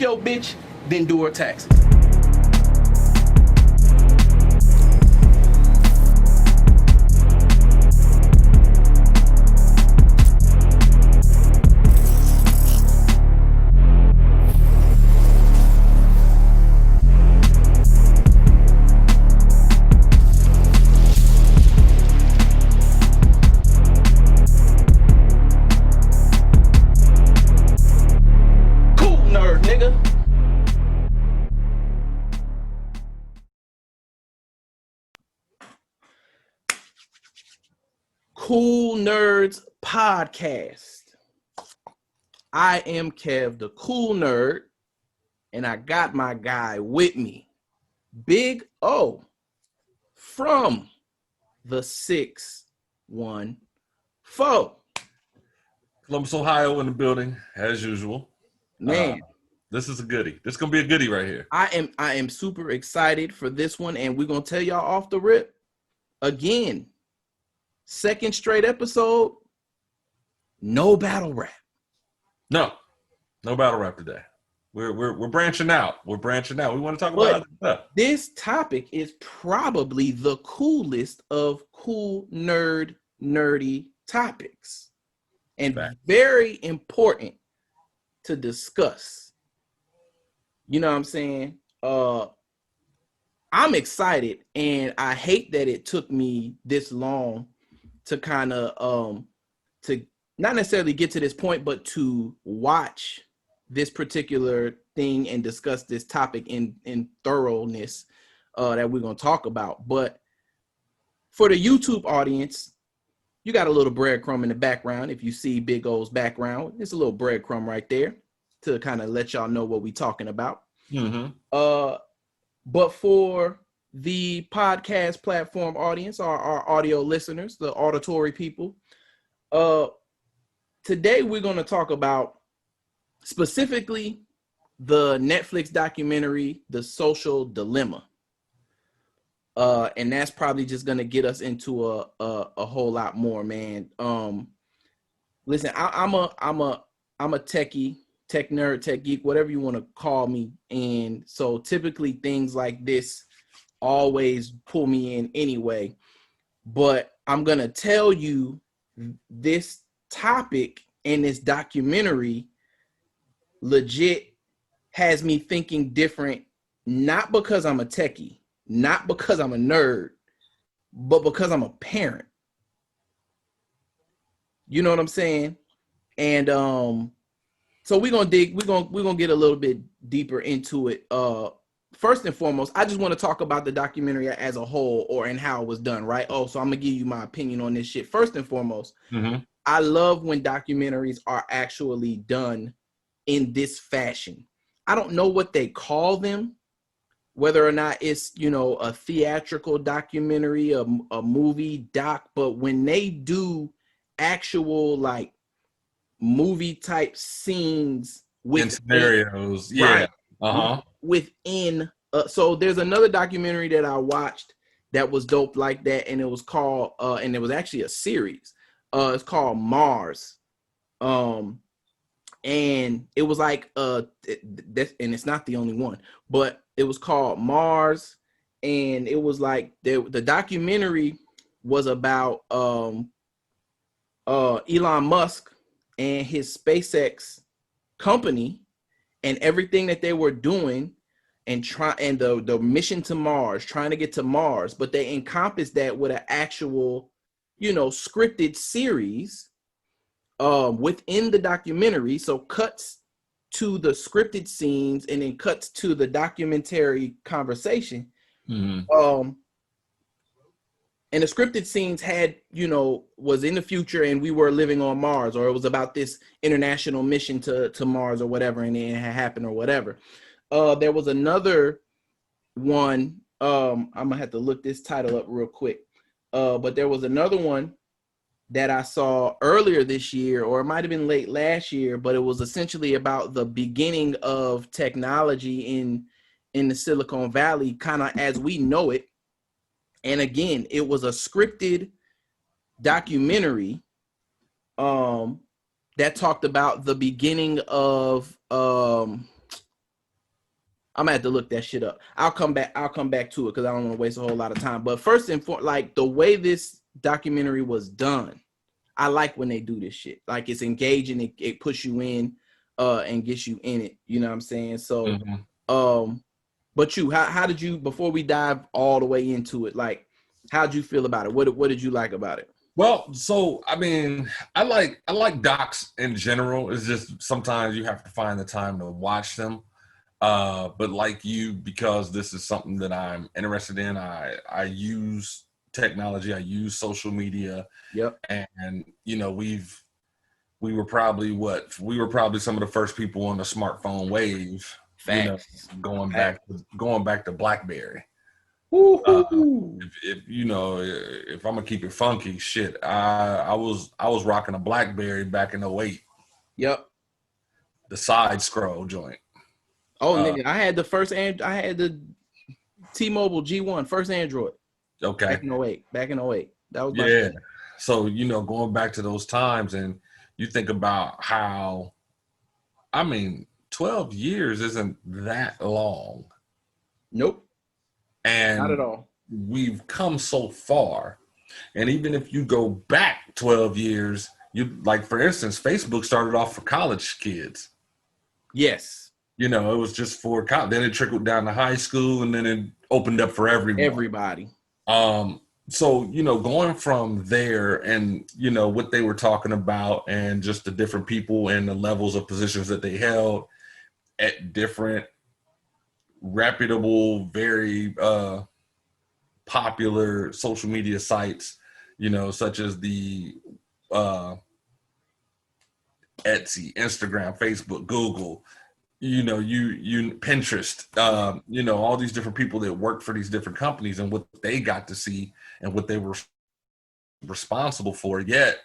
your bitch, then do her taxes. Kool Nerd, nigga. Kool Nerds podcast. I am Kev, the Kool Nerd, and I got my guy with me, Big O, from the 614. Columbus, Ohio in the building, as usual. Man, This is a goodie. This is going to be a goodie right here. I am super excited for this one, and we're going to tell y'all off the rip. Again, second straight episode, no battle rap. No battle rap today. We're branching out. We're branching out. We want to talk about other stuff. This topic is probably the coolest of cool nerdy topics, and very important to discuss. You know what I'm saying? I'm excited, and I hate that it took me this long to kind of to not necessarily get to this point, but to watch this particular thing and discuss this topic in thoroughness that we're going to talk about. But for the YouTube audience, you got a little breadcrumb in the background. If you see Big O's background, it's a little breadcrumb right there to kind of let y'all know what we're talking about. Mm-hmm. But for the podcast platform audience, our audio listeners, the auditory people, today we're going to talk about specifically the Netflix documentary, The Social Dilemma. And that's probably just going to get us into a whole lot more, man. Listen, I'm a techie, tech nerd, tech geek, whatever you want to call me. And so typically things like this always pull me in anyway. But I'm going to tell you this topic and this documentary legit has me thinking different, not because I'm a techie, not because I'm a nerd, but because I'm a parent. You know what I'm saying? And so we're gonna get a little bit deeper into it. First and foremost, I just want to talk about the documentary as a whole, or in how it was done, right? So I'm gonna give you my opinion on this shit. First and foremost, I love when documentaries are actually done in this fashion. I don't know what they call them, whether or not it's, a theatrical documentary, a movie doc, but when they do actual like movie type scenes with scenarios, yeah, right, within. So there's another documentary that I watched that was dope like that, and it was called, and it was actually a series. It's called Mars. And it was like and it's not the only one, but it was called Mars, and it was like the documentary was about Elon Musk and his SpaceX company and everything that they were doing and the mission to Mars, trying to get to Mars, but they encompassed that with an actual, scripted series within the documentary. So cuts to the scripted scenes and then cuts to the documentary conversation. And the scripted scenes had, was in the future and we were living on Mars, or it was about this international mission to Mars or whatever, and it had happened or whatever. There was another one. I'm gonna have to look this title up real quick. But there was another one that I saw earlier this year, or it might have been late last year, but it was essentially about the beginning of technology in the Silicon Valley, kind of as we know it. And again, it was a scripted documentary that talked about the beginning of I'm gonna have to look that shit up. I'll come back to it because I don't want to waste a whole lot of time. But first and foremost, like the way this documentary was done, I like when they do this shit. Like it's engaging, it puts you in, and gets you in it. You know what I'm saying? So, but how did you, before we dive all the way into it, like how'd you feel about it? What did you like about it? Well, so I mean, I like docs in general. It's just sometimes you have to find the time to watch them. But like you, because this is something that I'm interested in, I use technology, I use social media. Yep. And we were probably some of the first people on the smartphone wave. Facts. Going back to BlackBerry. If I'm gonna keep it funky, shit, I was rocking a BlackBerry back in '08. Yep. The side scroll joint. Oh, nigga, I had the T-Mobile G1, first Android. Okay. Back in 08. That was my shit. So, going back to those times, and you think about how, 12 years isn't that long. Nope. And not at all. We've come so far. And even if you go back 12 years, for instance, Facebook started off for college kids. Yes. It was just for college. Then it trickled down to high school, and then it opened up for everyone. Everybody. So, going from there and, what they were talking about and just the different people and the levels of positions that they held at different reputable, very popular social media sites, such as the Etsy, Instagram, Facebook, Google, you Pinterest, all these different people that work for these different companies and what they got to see and what they were responsible for, yet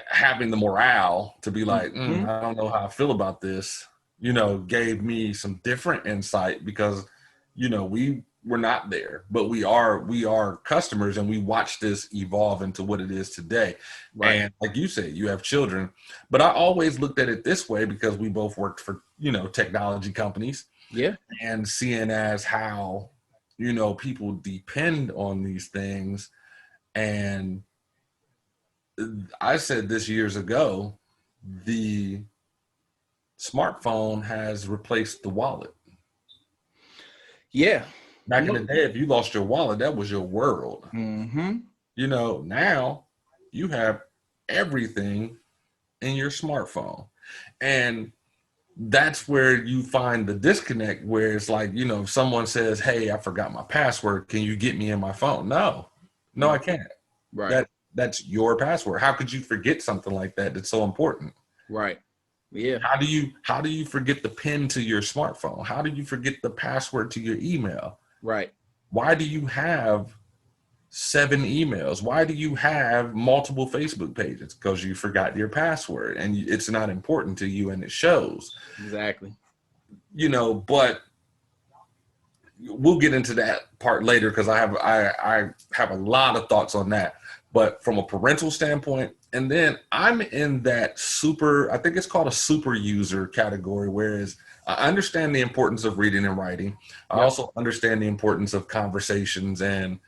having the morale to be like, I don't know how I feel about this, gave me some different insight because, we were not there, but we are customers, and we watch this evolve into what it is today. Right. And like you said, you have children, but I always looked at it this way because we both worked for, technology companies. Yeah. And seeing as how, people depend on these things. And I said this years ago, the smartphone has replaced the wallet. Yeah. Back in the day, if you lost your wallet, that was your world. Mm-hmm. Now you have everything in your smartphone. And that's where you find the disconnect, where it's like, if someone says, hey, I forgot my password, can you get me in my phone? No, I can't. Right. That's your password. How could you forget something like that that's so important? Right. Yeah. How do you forget the PIN to your smartphone? How do you forget the password to your email? Right. Why do you have 7 emails? Why do you have multiple Facebook pages? Because you forgot your password and it's not important to you, and it shows. Exactly. But we'll get into that part later because I have a lot of thoughts on that. But from a parental standpoint, and then I'm in that I think it's called a super user category, whereas I understand the importance of reading and writing. I also understand the importance of conversations and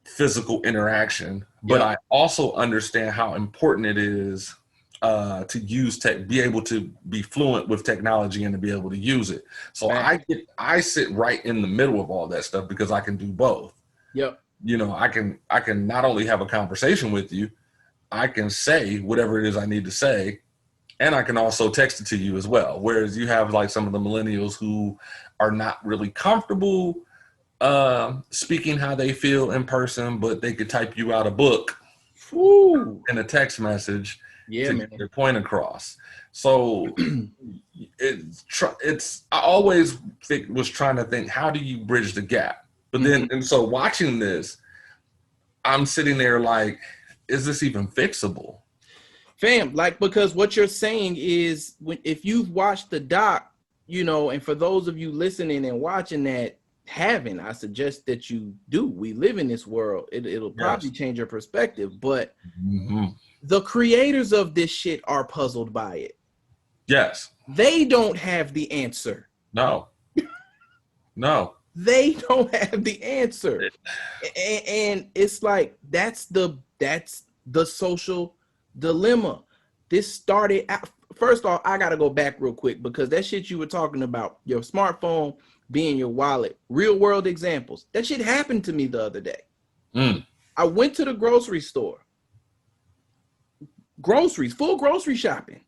physical interaction, but I also understand how important it is to use be able to be fluent with technology and to be able to use it. So I sit right in the middle of all that stuff because I can do both. Yep. I can not only have a conversation with you, I can say whatever it is I need to say, and I can also text it to you as well. Whereas you have like some of the millennials who are not really comfortable speaking how they feel in person, but they could type you out a book in a text message to get their point across. So I always was trying to think, how do you bridge the gap? But then, and so watching this, I'm sitting there like, is this even fixable? Fam, because what you're saying is, if you've watched the doc, and for those of you listening and watching that I suggest that you do. We live in this world. It'll probably change your perspective, but the creators of this shit are puzzled by it. Yes. They don't have the answer. No. No. They don't have the answer. And it's like that's the social dilemma. This started first off, I gotta go back real quick because that shit you were talking about, your smartphone being your wallet, real world examples. That shit happened to me the other day. I went to the grocery store. Groceries, full grocery shopping.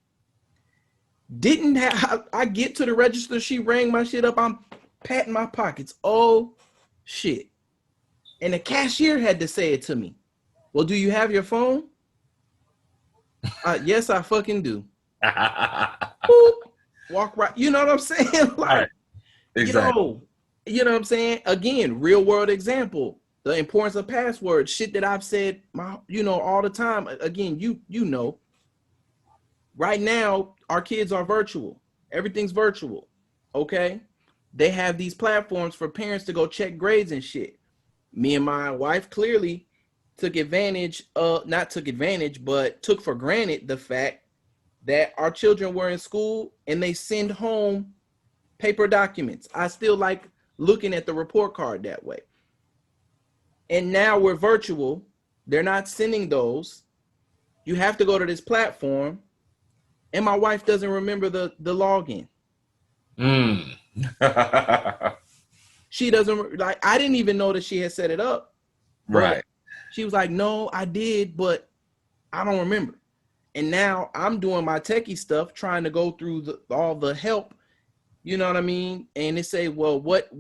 Didn't have I get to the register, she rang my shit up. I'm patting my pockets. Oh shit. And the cashier had to say it to me. Well, do you have your phone? Yes, I fucking do. Boop, walk right. You know what I'm saying? Like, right. Exactly. You know what I'm saying? Again, real world example. The importance of passwords, shit that I've said, all the time. Again, you know. Right now, our kids are virtual. Everything's virtual. Okay? They have these platforms for parents to go check grades and shit. Me and my wife clearly took for granted the fact that our children were in school and they send home paper documents. I still like looking at the report card that way. And now we're virtual. They're not sending those. You have to go to this platform. And my wife doesn't remember the login. She doesn't, like, I didn't even know that she had set it up. Right. She was like, no, I did, but I don't remember. And now I'm doing my techie stuff, trying to go through all the help, you know what I mean? And they say, well, what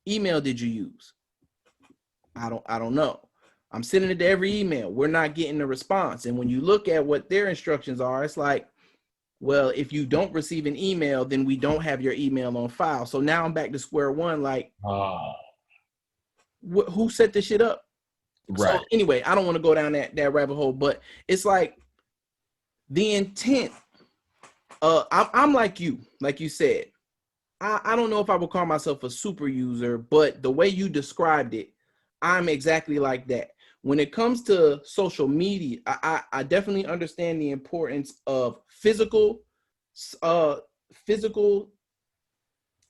email did you use? I don't know. I'm sending it to every email. We're not getting the response. And when you look at what their instructions are, it's like, well, if you don't receive an email, then we don't have your email on file. So now I'm back to square one. Like, who set this shit up? Right. So anyway, I don't want to go down that rabbit hole, but it's like the intent. I'm like you said. I don't know if I would call myself a super user, but the way you described it, I'm exactly like that. When it comes to social media, I definitely understand the importance of physical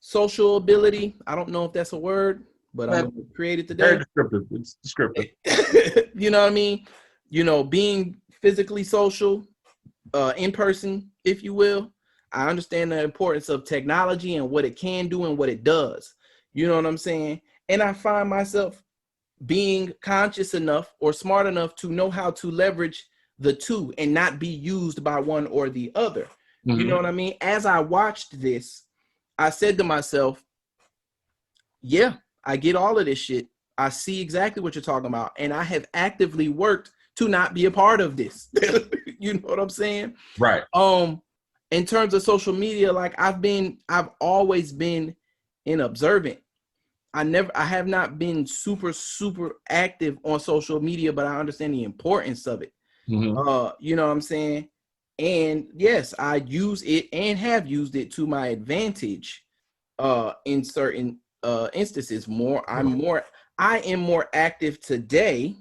social ability. I don't know if that's a word, but I'm going to create it today. Very descriptive. It's descriptive. You know what I mean? Being physically social, in person, if you will. I understand the importance of technology and what it can do and what it does. You know what I'm saying? And I find myself being conscious enough or smart enough to know how to leverage the two and not be used by one or the other. Mm-hmm. You know what I mean? As I watched this, I said to myself, yeah, I get all of this shit. I see exactly what you're talking about. And I have actively worked to not be a part of this. You know what I'm saying? Right. In terms of social media, like I've always been an observant. I have not been super active on social media, but I understand the importance of it. Mm-hmm. You know what I'm saying? And yes, I use it and have used it to my advantage in certain instances. I am more active today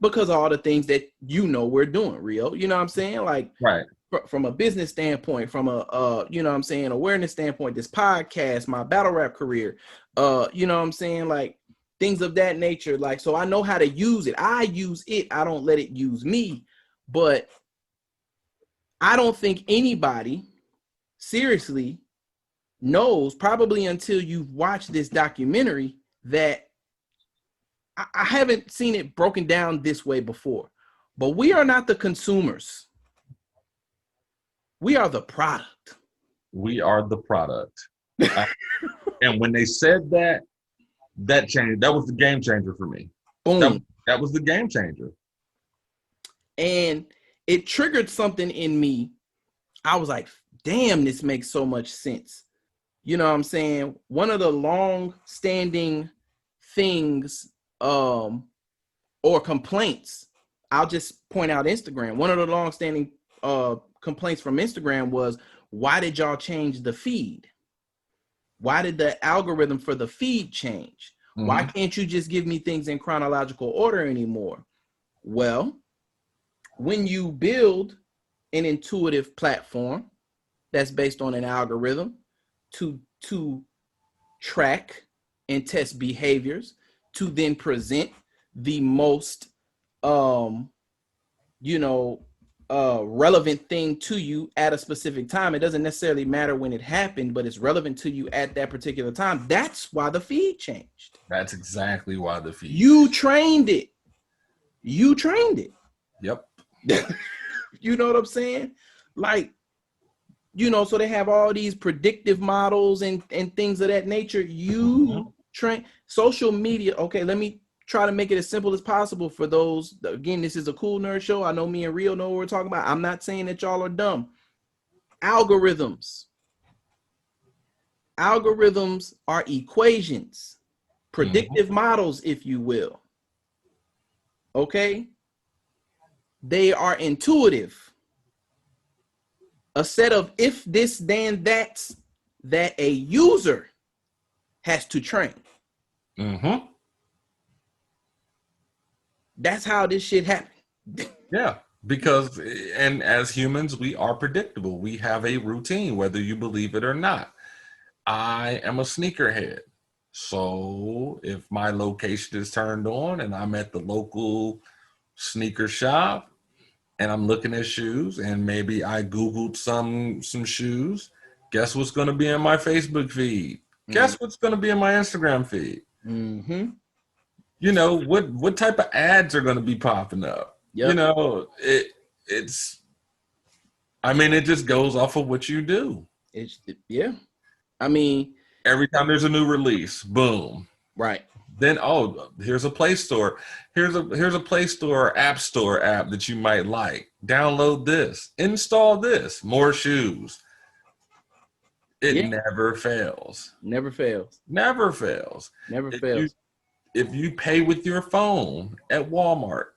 because of all the things that we're doing, Rio. You know what I'm saying? Like, right. From a business standpoint, from a you know what I'm saying, awareness standpoint, this podcast, my battle rap career, you know what I'm saying, like things of that nature. Like, so I know how to use it. I use it. I don't let it use me. But I don't think anybody seriously knows, probably until you've watched this documentary, that I haven't seen it broken down this way before. But we are not the consumers. We are the product. We are the product. And when they said that changed. That was the game changer for me. Boom. That was the game changer. And it triggered something in me. I was like, damn, this makes so much sense. You know what I'm saying? One of the long-standing things or complaints, I'll just point out Instagram. One of the long-standing complaints from Instagram was, why did y'all change the feed? Why did the algorithm for the feed change? Mm-hmm. Why can't you just give me things in chronological order anymore? Well, when you build an intuitive platform, that's based on an algorithm to track and test behaviors, to then present the most you know, relevant thing to you at a specific time. It doesn't necessarily matter when it happened, but it's relevant to you at that particular time. That's why the feed changed. That's exactly why the feed. You trained it. You trained it. Yep. You know what I'm saying? Like, you know, so they have all these predictive models and things of that nature. You train social media. Okay, let me try to make it as simple as possible for those. Again, this is a Kool Nerd show. I know me and Rio know what we're talking about. I'm not saying that y'all are dumb. Algorithms are equations, predictive models, if you will. Okay, they are intuitive. A set of if this then that's that a user has to train. That's how this shit happened. Yeah, because and as humans, we are predictable. We have a routine, whether you believe it or not. I am a sneakerhead. So if my location is turned on and I'm at the local sneaker shop and I'm looking at shoes and maybe I Googled some shoes, guess what's going to be in my Facebook feed? Guess what's going to be in my Instagram feed? You know, what type of ads are going to be popping up? Yep. You know, it's I mean, it just goes off of what you do. Yeah. I mean, every time there's a new release, boom. Right. Then, oh, here's a Play Store. Here's a Play Store App Store app that you might like. Download this. Install this. More shoes. It never fails. Never fails. Never fails. Never fails. If you pay with your phone at Walmart,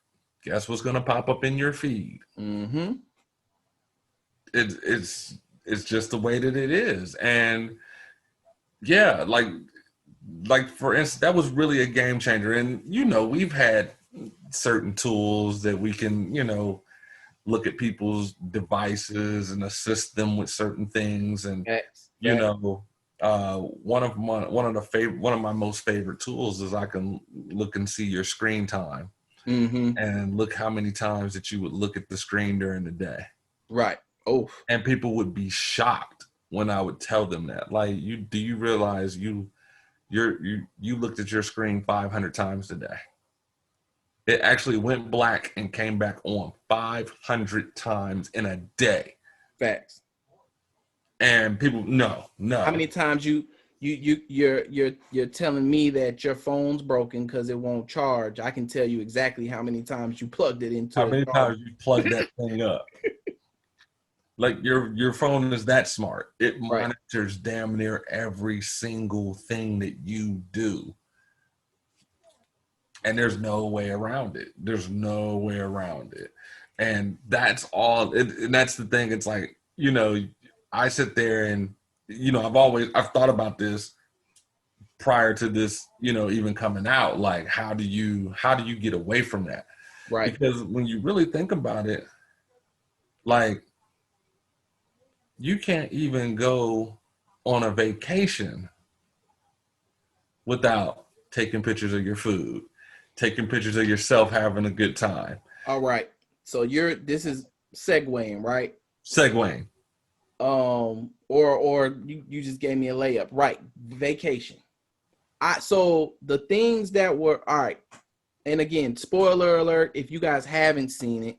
guess what's going to pop up in your feed? It's just the way that it is. And yeah, like for instance, that was really a game changer. And you know, we've had certain tools that we can, you know, look at people's devices and assist them with certain things. And you know, one of my most favorite tools is I can look and see your screen time and look how many times that you would look at the screen during the day. Right. Oh. And people would be shocked when I would tell them that. Like, do you realize you looked at your screen 500 times today? It actually went black and came back on 500 times in a day. Facts. And people, no. How many times you're telling me that your phone's broken because it won't charge? I can tell you exactly how many times you plugged it into. How many times you plugged that thing up? Like your phone is that smart. It monitors damn near every single thing that you do. And there's no way around it. There's no way around it. And that's all. And that's the thing. It's like, you know, I sit there and, you know, I've thought about this prior to this, you know, even coming out. Like, how do you get away from that? Right. Because when you really think about it, like, you can't even go on a vacation without taking pictures of your food, taking pictures of yourself having a good time. All right. So this is segueing, right? Segueing. Or you just gave me a layup. Right. Vacation. So the things that were, all right. And again, spoiler alert, if you guys haven't seen it,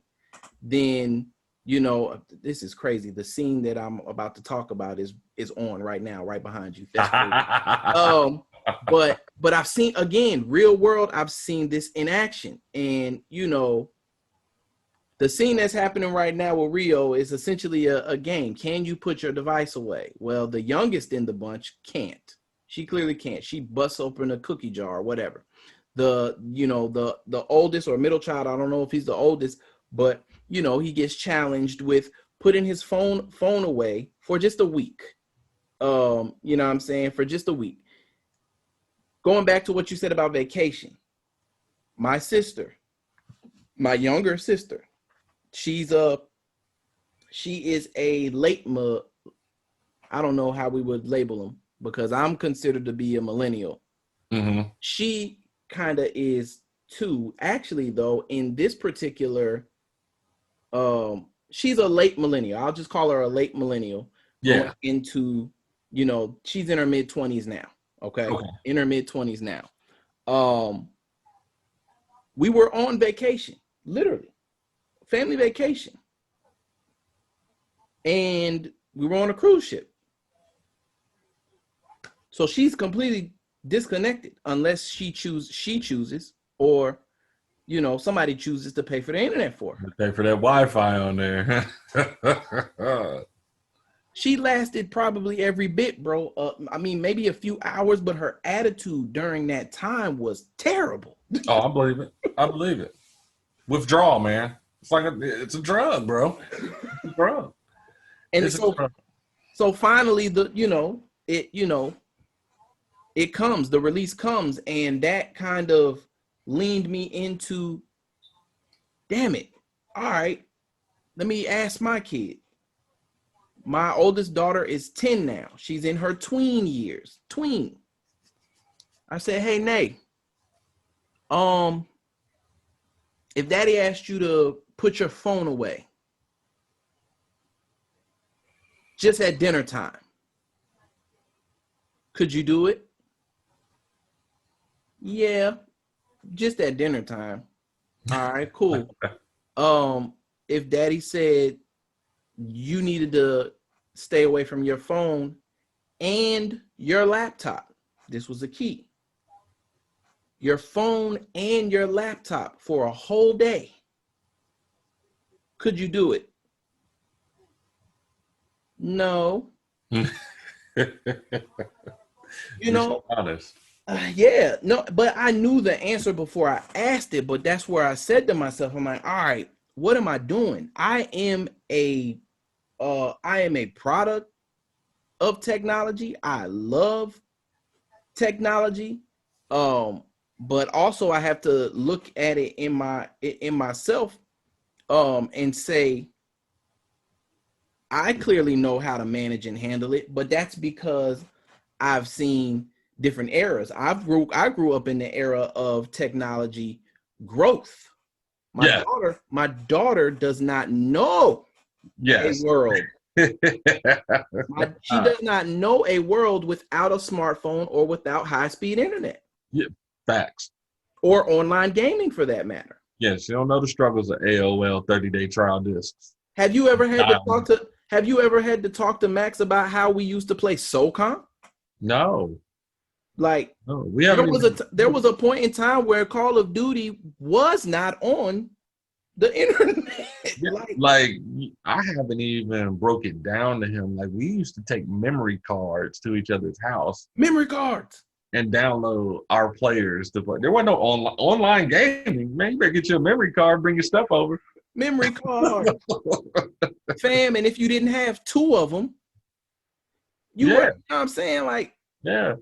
then you know, this is crazy. The scene that I'm about to talk about is on right now, right behind you. That's crazy. But I've seen, again, real world, I've seen this in action. And, you know, the scene that's happening right now with Rio is essentially a game. Can you put your device away? Well, the youngest in the bunch can't. She clearly can't. She busts open a cookie jar or whatever. The oldest or middle child, I don't know if he's the oldest, but you know, he gets challenged with putting his phone away for just a week. You know what I'm saying? For just a week. Going back to what you said about vacation. My sister, my younger sister, she is a late I don't know how we would label them because I'm considered to be a millennial. Mm-hmm. She kind of is too. Actually, though, in this particular, she's a late millennial. I'll just call her a late millennial. Going Yeah. into, she's in her mid-20s now. Okay, in her mid-20s now. We were on vacation, literally, family vacation, and we were on a cruise ship. So she's completely disconnected unless she chooses, or somebody chooses to pay for the internet for her. Pay for that Wi-Fi on there. She lasted probably every bit, bro. I mean, maybe a few hours, but her attitude during that time was terrible. Oh, I believe it. I believe it. Withdrawal, man. It's like it's a drug, bro. It's a drug. And so finally, it comes, the release comes, and that kind of leaned me into, damn it. All right, let me ask my kid. My oldest daughter is 10 now. She's in her tween years. Tween. I said, hey, Nay, if daddy asked you to put your phone away just at dinner time, could you do it? Yeah, just at dinner time. All right, cool. If daddy said you needed to stay away from your phone and your laptop, this was the key. Your phone and your laptop for a whole day, could you do it? No. Honest. Yeah, no, but I knew the answer before I asked it, but that's where I said to myself, I'm like, all right, what am I doing? I am a product of technology. I love technology. But also I have to look at it in myself, and say, I clearly know how to manage and handle it, but that's because I've seen different eras. I grew up in the era of technology growth. My daughter does not know a world. She does not know a world without a smartphone or without high-speed internet. Yeah, facts. Or online gaming, for that matter. Yes, you don't know the struggles of AOL 30-day trial discs. Have you ever had to talk to Max about how we used to play SOCOM? No. Like, no, there was a point in time where Call of Duty was not on the internet. like I haven't even broke it down to him. Like, we used to take memory cards to each other's house. Memory cards. And download our players to play. There wasn't no online gaming. Man, you better get you a memory card, bring your stuff over. Memory card. Fam, and if you didn't have two of them, were, you know what I'm saying? Like, yeah.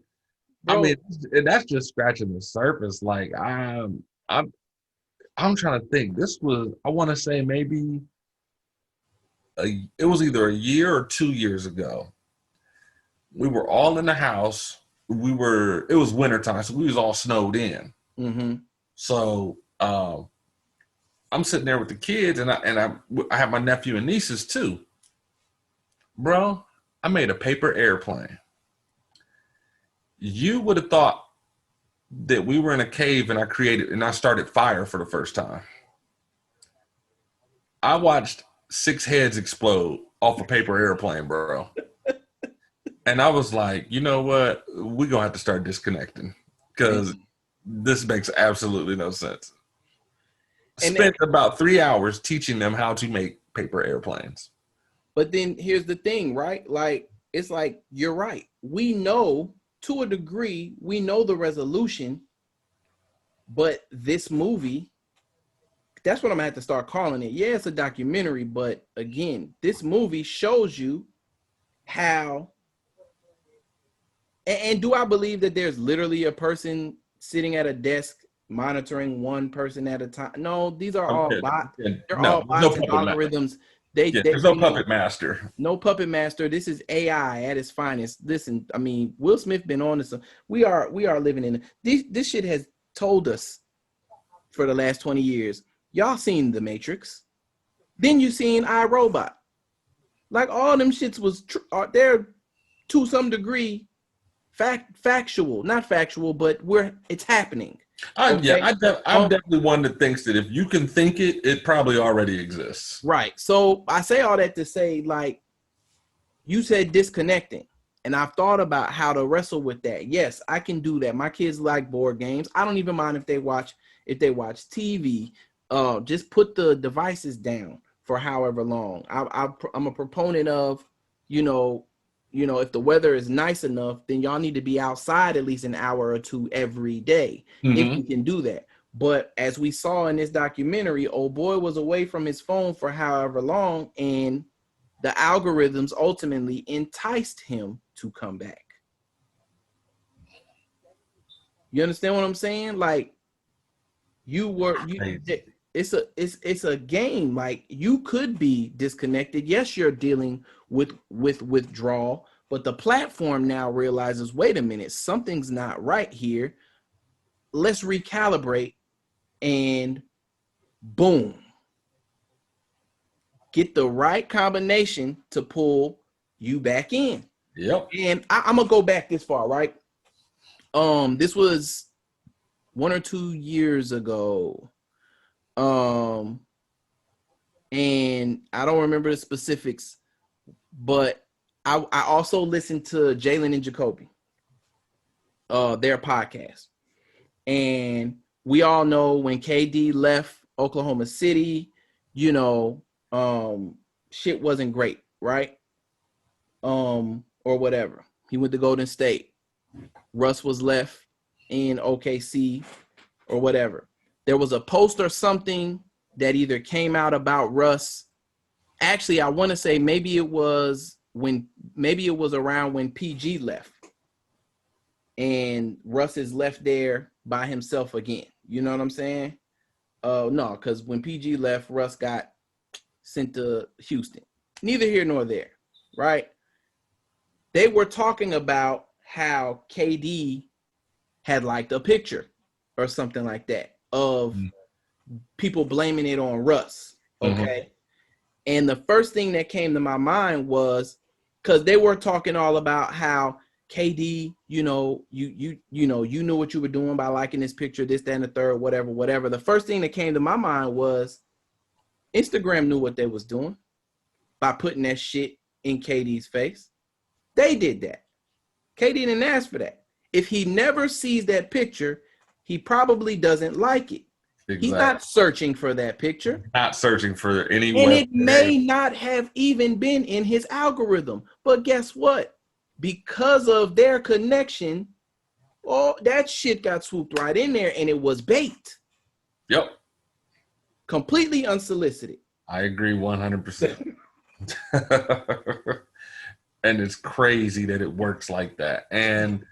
Bro, I mean, that's just scratching the surface. Like, I'm trying to think. This was, I want to say maybe it was either a year or 2 years ago. We were all in the house. It was wintertime, so we was all snowed in. Mm-hmm. So I'm sitting there with the kids, and I have my nephew and nieces too. Bro, I made a paper airplane. You would have thought that we were in a cave and I started fire for the first time. I watched 6 heads explode off a paper airplane, bro. And I was like, you know what? We're going to have to start disconnecting because this makes absolutely no sense. Spent about 3 hours teaching them how to make paper airplanes. But then here's the thing, right? Like, it's like, you're right. We know, to a degree, we know the resolution, but this movie, that's what I'm going to have to start calling it. Yeah, it's a documentary, but again, this movie shows you how. And do I believe that there's literally a person sitting at a desk monitoring one person at a time? No, these are all bots. They're all bots and algorithms Yeah, they there's no you know, puppet master. no puppet master. This is AI at its finest. Listen, I mean, Will Smith been on this. We are living in this shit has told us for the last 20 years. Y'all seen The Matrix. Then you seen iRobot. Like all them shits was they're to some degree factual, not factual, but it's happening. Okay. I'm definitely one that thinks that if you can think it, it probably already exists. Right. So I say all that to say, like, you said disconnecting, and I've thought about how to wrestle with that. Yes, I can do that. My kids like board games. I don't even mind if they watch TV. Just put the devices down for however long. I'm a proponent of, you know, if the weather is nice enough, then y'all need to be outside at least an hour or two every day if Mm-hmm. you can do that. But as we saw in this documentary, old boy was away from his phone for however long, and the algorithms ultimately enticed him to come back. You understand what I'm saying? Like it's a game. Like you could be disconnected. Yes, you're dealing with withdrawal, but the platform now realizes, wait a minute, something's not right here. Let's recalibrate, and boom, get the right combination to pull you back in. Yep. And I'm gonna go back this far, right? This was 1 or 2 years ago. Um, and I don't remember the specifics, but I also listened to Jalen and Jacoby, their podcast. And we all know when KD left Oklahoma City, you know, shit wasn't great, right? Or whatever. He went to Golden State. Russ was left in OKC or whatever. There was a post or something that either came out about Russ. Actually, I want to say maybe it was around when PG left, and Russ is left there by himself again. You know what I'm saying? No, because when PG left, Russ got sent to Houston. Neither here nor there, right? They were talking about how KD had liked a picture or something like that of people blaming it on Russ. Okay. Mm-hmm. And the first thing that came to my mind was because they were talking all about how KD, you knew what you were doing by liking this picture, this, that, and the third, whatever. The first thing that came to my mind was Instagram knew what they was doing by putting that shit in KD's face. They did that. KD didn't ask for that. If he never sees that picture, he probably doesn't like it. Exactly. He's not searching for that picture. Not searching for any And web. it may not have even been in his algorithm. But guess what? Because of their connection, that shit got swooped right in there, and it was bait. Yep. Completely unsolicited. I agree 100%. And it's crazy that it works like that. And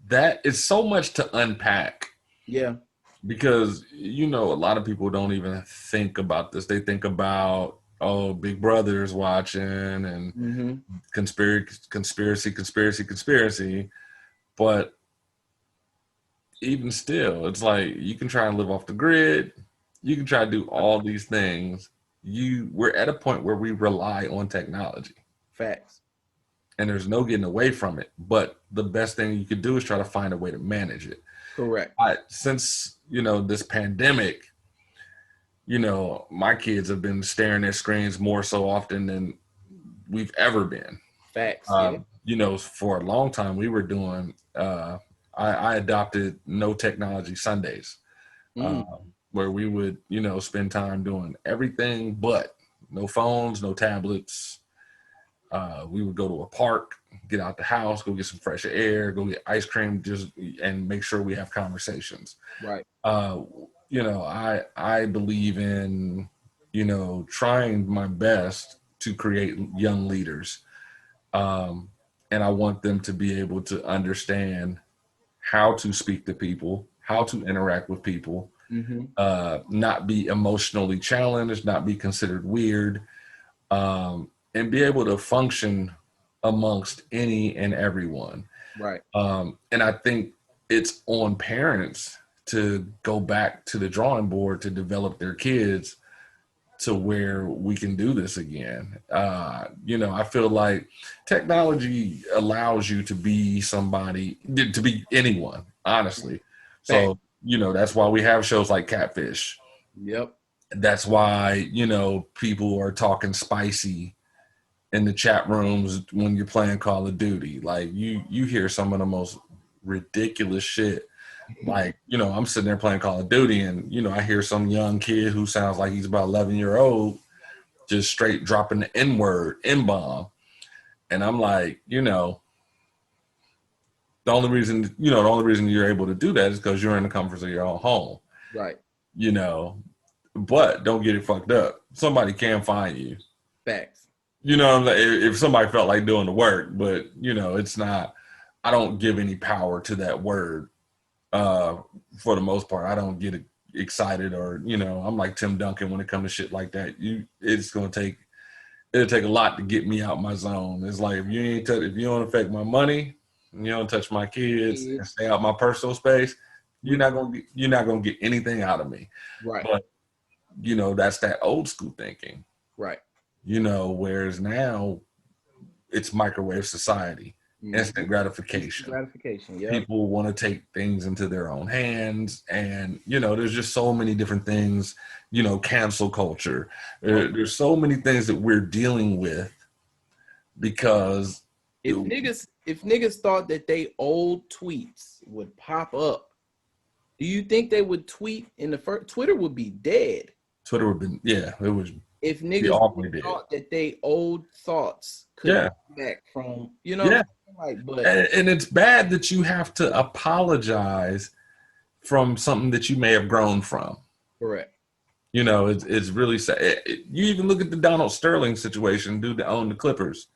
that is so much to unpack. Yeah. Because, a lot of people don't even think about this. They think about, Big Brother's watching and conspiracy. But even still, it's like you can try and live off the grid. You can try to do all these things. We're at a point where we rely on technology. Facts. And there's no getting away from it. But the best thing you could do is try to find a way to manage it. Correct. Since, this pandemic, my kids have been staring at screens more so often than we've ever been. Facts. For a long time we were doing, I adopted no technology Sundays, where we would, spend time doing everything but no phones, no tablets. We would go to a park, get out the house, go get some fresh air, go get ice cream, and make sure we have conversations. Right. I believe in, trying my best to create young leaders. And I want them to be able to understand how to speak to people, how to interact with people, Mm-hmm. not be emotionally challenged, not be considered weird, and be able to function amongst any and everyone. Right. And I think it's on parents to go back to the drawing board to develop their kids to where we can do this again. I feel like technology allows you to be somebody, to be anyone, honestly. Fact. So, that's why we have shows like Catfish. Yep. That's why, people are talking spicy in the chat rooms when you're playing Call of Duty. Like you hear some of the most ridiculous shit. Like, I'm sitting there playing Call of Duty and, I hear some young kid who sounds like he's about 11-year-old just straight dropping the N-word, N-bomb. And I'm like, the only reason you're able to do that is because you're in the comforts of your own home. Right. But don't get it fucked up. Somebody can find you. Facts. If somebody felt like doing the work, but it's not, I don't give any power to that word. For the most part, I don't get excited or, I'm like Tim Duncan when it comes to shit like that. It'll take a lot to get me out my zone. It's like, if you don't affect my money, and you don't touch my kids and stay out my personal space, you're not gonna get anything out of me. Right. But that's that old school thinking. Right. Whereas now it's microwave society, instant gratification. Yeah. People want to take things into their own hands, and there's just so many different things. Cancel culture. There's so many things that we're dealing with because if niggas thought that they old tweets would pop up, do you think they would tweet in the first? Twitter would be dead. Twitter would be, it was. If niggas thought that they old thoughts could come back from, and it's bad that you have to apologize from something that you may have grown from. Correct. It's really sad. You even look at the Donald Sterling situation, dude that owned the Clippers.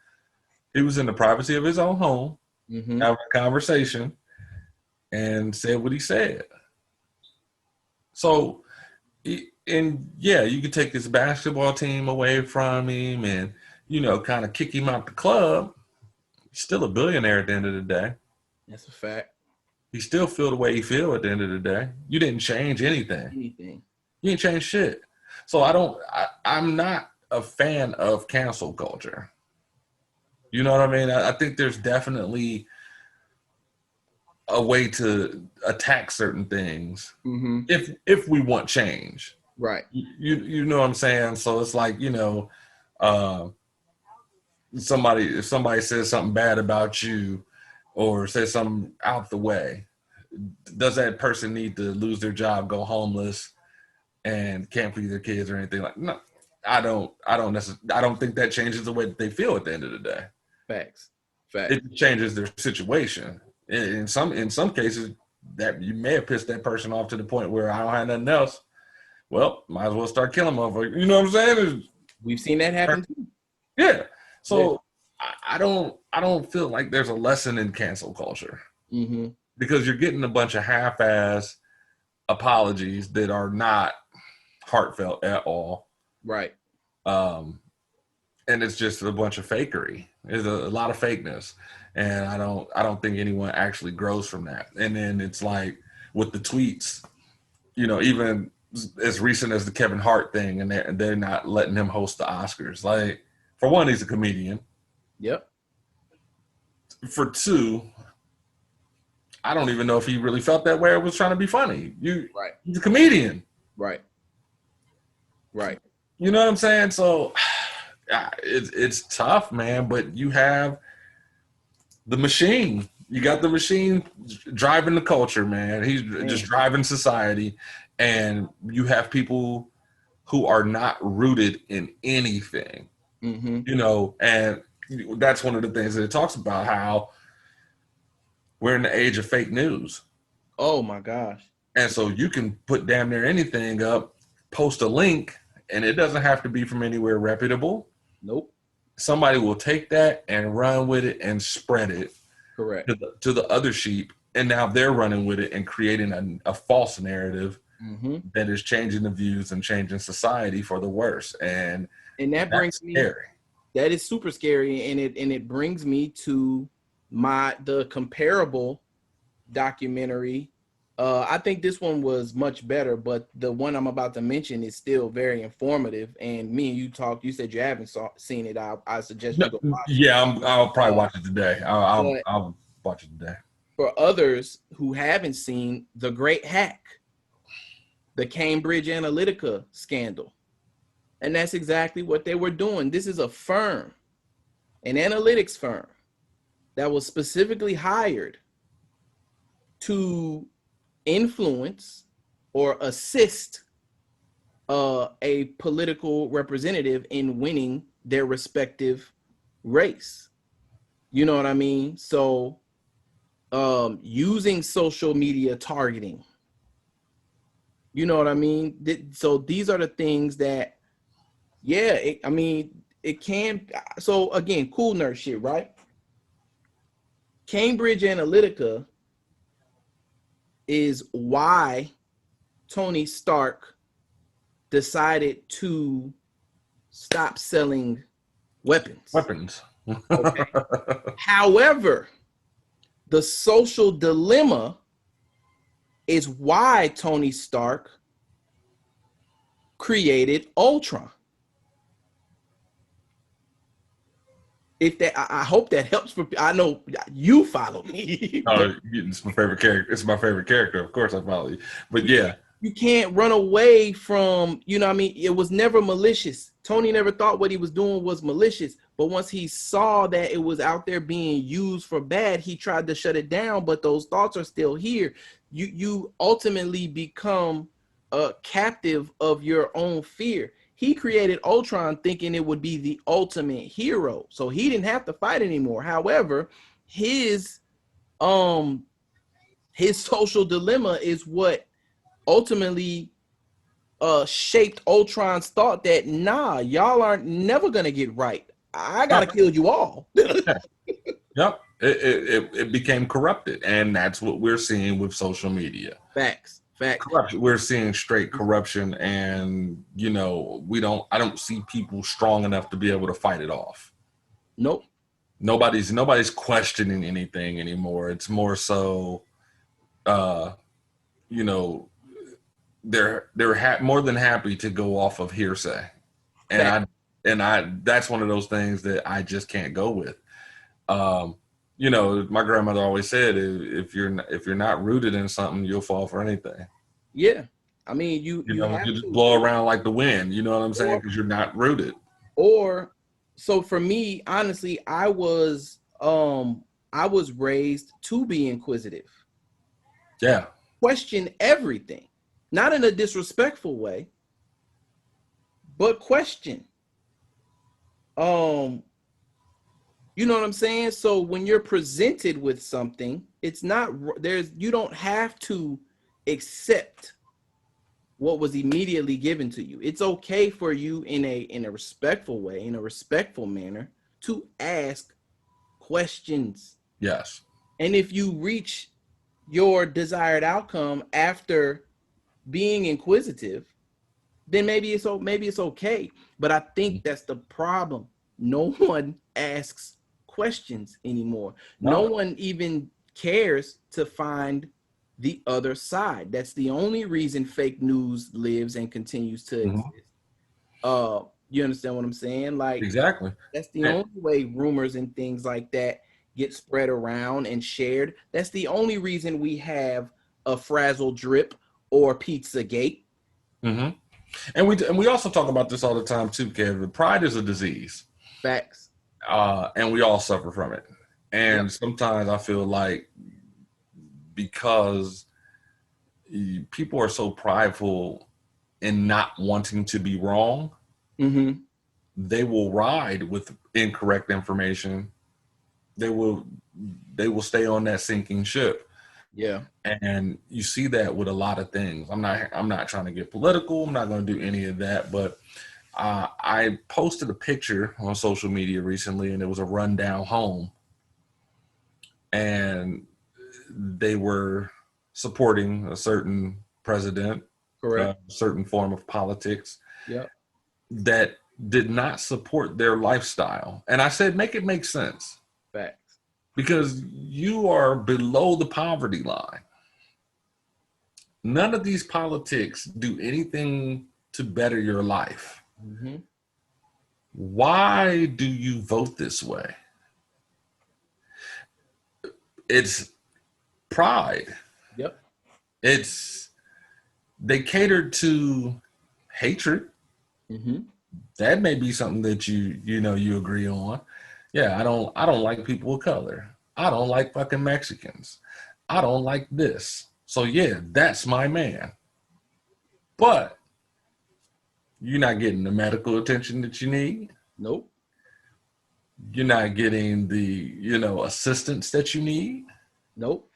He was in the privacy of his own home, having a conversation, and said what he said. So, you could take this basketball team away from him and, kind of kick him out the club. He's still a billionaire at the end of the day. That's a fact. He still feel the way he feel at the end of the day. You didn't change anything. You ain't changed shit. So I'm not a fan of cancel culture. You know what I mean? I think there's definitely a way to attack certain things if we want change. Right. You know what I'm saying? So it's like, if somebody says something bad about you or says something out the way, does that person need to lose their job, go homeless, and can't feed their kids or anything like? No, I don't think that changes the way that they feel at the end of the day. Facts. It changes their situation. In some cases, that you may have pissed that person off to the point where I don't have nothing else. Well, might as well start killing motherfuckers. You know what I'm saying? We've seen that happen too. Yeah. So I don't feel like there's a lesson in cancel culture because you're getting a bunch of half-ass apologies that are not heartfelt at all. Right. And it's just a bunch of fakery. There's a lot of fakeness, and I don't think anyone actually grows from that. And then it's like with the tweets, even as recent as the Kevin Hart thing, and they're not letting him host the Oscars. Like, for one, he's a comedian. Yep. For two, I don't even know if he really felt that way or was trying to be funny. Right. He's a comedian. Right. You know what I'm saying? So it's tough, man, but you have the machine. You got the machine driving the culture, man. He's just driving society, and you have people who are not rooted in anything, and that's one of the things that it talks about, how we're in the age of fake news. Oh my gosh. And so you can put damn near anything up, post a link, and it doesn't have to be from anywhere reputable. Nope. Somebody will take that and run with it and spread it. Correct. To the other sheep, and now they're running with it and creating a false narrative Mm-hmm. that is changing the views and changing society for the worse. And that that's brings me, scary. that is super scary, and it brings me to the comparable documentary. I think this one was much better, but the one I'm about to mention is still very informative. And me and you talked. You said you haven't seen it. I suggest No, you go watch it. yeah, I'll probably watch it today. But I'll watch it today. for others who haven't seen The Great Hack, the Cambridge Analytica scandal, and that's exactly what they were doing. This is a firm, an analytics firm, that was specifically hired to influence or assist a political representative in winning their respective race. You know what I mean? So using social media targeting, you know what I mean? So these are the things that, yeah, it can. So again, Kool Nerd shit, right? Cambridge Analytica is why Tony Stark decided to stop selling weapons. Okay. However, the social dilemma is why Tony Stark created Ultron. If that, I hope that helps. I know you follow me. Oh, it's my favorite character. It's my favorite character. Of course, I follow you. But yeah, you can't run away from, you know what I mean? It was never malicious. Tony never thought what he was doing was malicious. But once he saw that it was out there being used for bad, he tried to shut it down. But those thoughts are still here. You ultimately become a captive of your own fear. He created Ultron thinking it would be the ultimate hero, so he didn't have to fight anymore. However, his social dilemma is what ultimately shaped Ultron's thought that, nah, y'all aren't never gonna get right. I gotta kill you all. yep. It became corrupted, and that's what we're seeing with social media. Facts. Corruption. We're seeing straight corruption, and I don't see people strong enough to be able to fight it off. Nope. Nobody's questioning anything anymore. It's more so, you know, they're more than happy to go off of hearsay, and I that's one of those things that I just can't go with. My grandmother always said, if you're not rooted in something, you'll fall for anything. Yeah, I mean, you have you just to blow around like the wind. You know what I'm saying? Because you're not rooted. Or so for me, honestly, I was raised to be inquisitive. Yeah. Question everything, not in a disrespectful way, but question. You know what I'm saying? So when you're presented with something, it's not you don't have to accept what was immediately given to you. It's okay for you in a respectful way, in a respectful manner, to ask questions. Yes. And if you reach your desired outcome after being inquisitive, then maybe it's okay. But I think that's the problem. No one asks questions anymore. No one even cares to find the other side. That's the only reason fake news lives and continues to exist. You understand what I'm saying? Like, exactly. That's the only way rumors and things like that get spread around and shared. That's the only reason we have a Frazzle Drip or Pizzagate. Mm-hmm. And we also talk about this all the time too, Kevin. Pride is a disease. Facts. And we all suffer from it. And sometimes I feel like because people are so prideful in not wanting to be wrong, they will ride with incorrect information. They will stay on that sinking ship. Yeah. And you see that with a lot of things. I'm not trying to get political. I'm not going to do any of that. But I posted a picture on social media recently, and it was a rundown home. And they were supporting a certain president Correct. certain form of politics Yep. that did not support their lifestyle. And I said, make it make sense, Facts. because you are below the poverty line. None of these politics do anything to better your life. Mm-hmm. Why do you vote this way? It's pride. Yep. It's they catered to hatred. Mm-hmm. That may be something that you agree on. Yeah, I don't like people of color. I don't like fucking Mexicans. I don't like this. So yeah, that's my man. But you're not getting the medical attention that you need. Nope. You're not getting the, assistance that you need. Nope.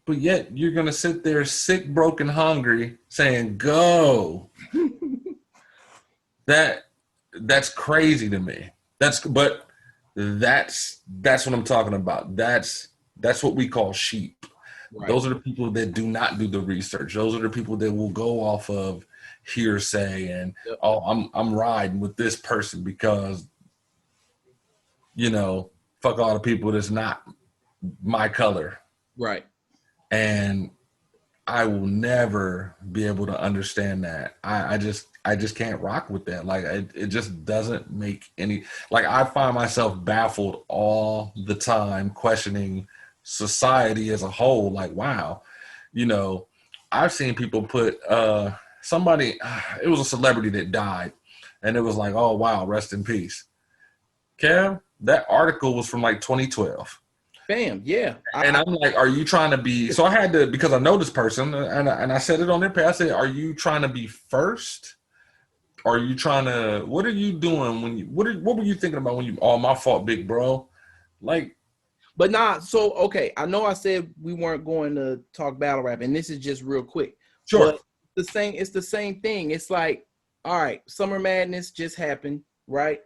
But yet you're going to sit there sick, broken, hungry saying, go. That's crazy to me. That's what I'm talking about. That's what we call sheep. Right. Those are the people that do not do the research. Those are the people that will go off of hearsay and, yep. Oh, I'm riding with this person because, fuck all the people that's not my color. Right. And I will never be able to understand that. I just can't rock with that. Like it just doesn't make any, like I find myself baffled all the time questioning society as a whole. Like, wow, I've seen people put somebody, it was a celebrity that died and it was like, oh wow, rest in peace. Kev, that article was from like 2012. Bam, yeah. And I'm like, are you trying to be, so I had to, because I know this person and I said it on their page, I said, are you trying to be first? Are you trying to, what are you doing when you, what were you thinking about when you, oh, my fault, big bro? Like. But nah, so, okay, I know I said we weren't going to talk battle rap and this is just real quick. Sure. But it's the same thing. It's like, all right, Summer Madness just happened, right?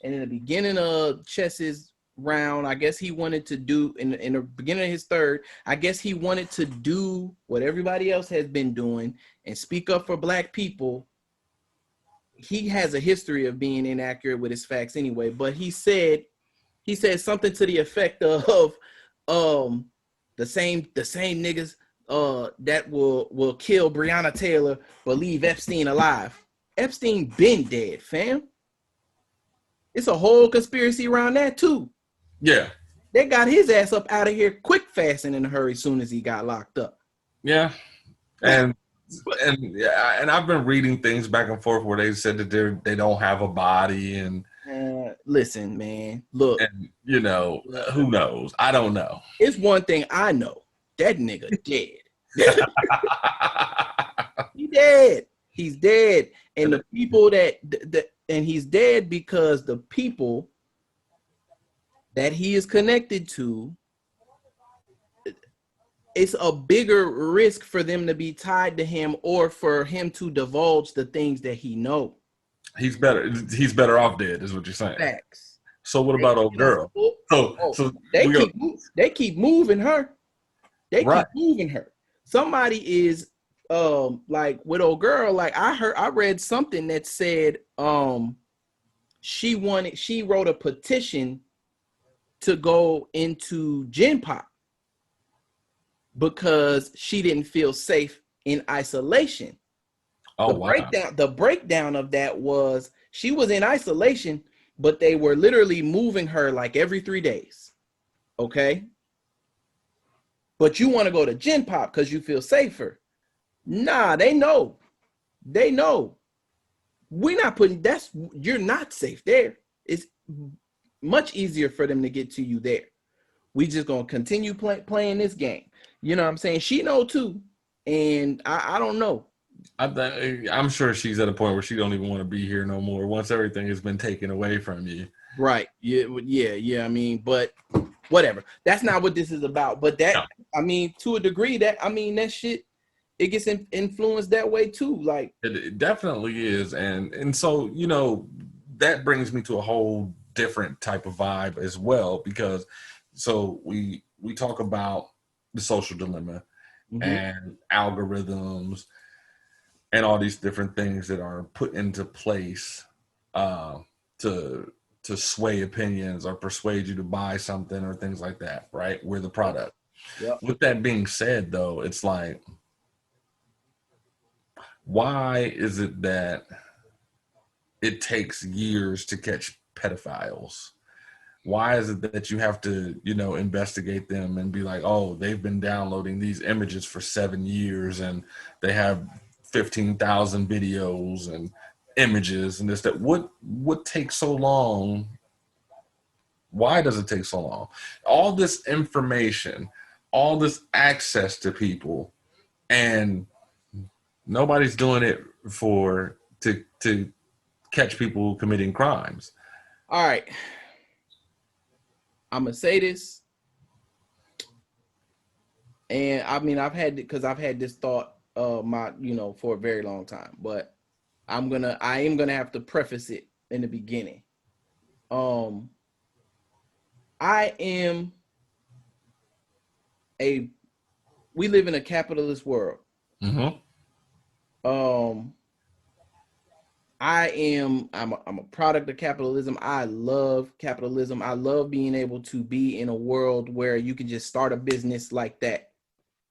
And in the beginning of Chess's round, I guess he wanted to do in the beginning of his third, I guess he wanted to do what everybody else has been doing and speak up for black people. He has a history of being inaccurate with his facts anyway, but he said something to the effect of the same niggas that will kill Breonna Taylor but leave Epstein alive. Epstein been dead, fam. It's a whole conspiracy around that too. Yeah. They got his ass up out of here quick, fast, and in a hurry as soon as he got locked up. Yeah. And I've been reading things back and forth where they said that they don't have a body and listen, man, look. And who knows? I don't know. It's one thing I know. That nigga dead. He dead. He's dead. And the people and he's dead because the people that he is connected to, it's a bigger risk for them to be tied to him or for him to divulge the things that he knows. He's better off dead, is what you're saying. Facts. So what about old girl? So they keep moving her. They right. keep moving her. Somebody is like with old girl, like I read something that said she wrote a petition to go into Gen Pop because she didn't feel safe in isolation. Oh, the breakdown of that was she was in isolation, but they were literally moving her like every 3 days. Okay. But you want to go to Gen Pop because you feel safer. Nah, they know. We're not you're not safe there. It's much easier for them to get to you there. We just gonna continue playing this game. You know what I'm saying? She know too. And I don't know. I'm sure she's at a point where she don't even want to be here no more once everything has been taken away from you. Right. Yeah. I mean, but whatever. That's not what this is about. But I mean, to a degree, that shit, it gets influenced that way too. Like it definitely is. And so, that brings me to a whole different type of vibe as well, because so we talk about the social dilemma and algorithms and all these different things that are put into place to sway opinions or persuade you to buy something or things like that, right? We're the product. Yep. With that being said, though, it's like, why is it that it takes years to catch pedophiles? Why is it that you have to, investigate them and be like, oh, they've been downloading these images for 7 years and they have 15,000 videos and images and this, that? What takes so long? Why does it take so long? All this information, all this access to people, and nobody's doing it to catch people committing crimes. All right. I'm gonna say this, and I mean I've had this thought for a very long time, but I am gonna have to preface it in the beginning. We live in a capitalist world. Mm-hmm. I'm a product of capitalism. I love capitalism. I love being able to be in a world where you can just start a business like that,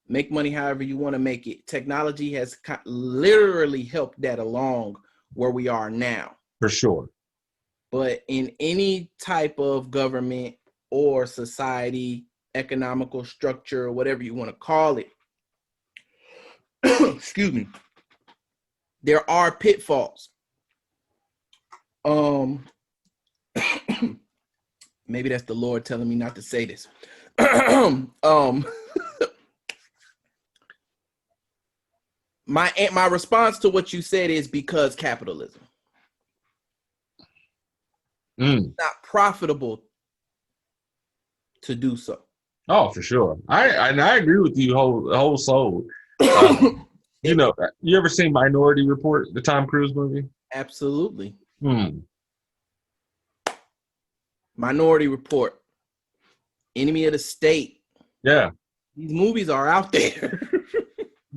make money however you want to make it. Technology has literally helped that along where we are now. For sure. But in any type of government or society, economical structure, whatever you want to call it, excuse me, there are pitfalls. Maybe that's the Lord telling me not to say this. My response to what you said is because capitalism. It's not profitable to do so. Oh, for sure. I agree with you whole soul. You ever seen Minority Report, the Tom Cruise movie? Absolutely. Minority Report, Enemy of the State. Yeah. These movies are out there.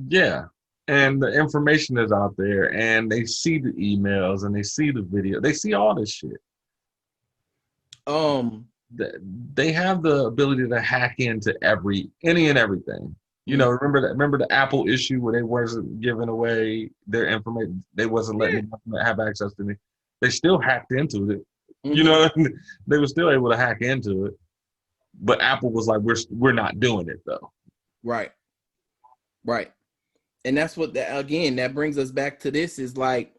Yeah. And the information is out there, and they see the emails and they see the video. They see all this shit. They have the ability to hack into any and everything. Remember the Apple issue where they wasn't giving away their information. They wasn't letting them have access to me. They still hacked into it. Mm-hmm. They were still able to hack into it. But Apple was like, we're not doing it though. Right. And that's what that brings us back to this is like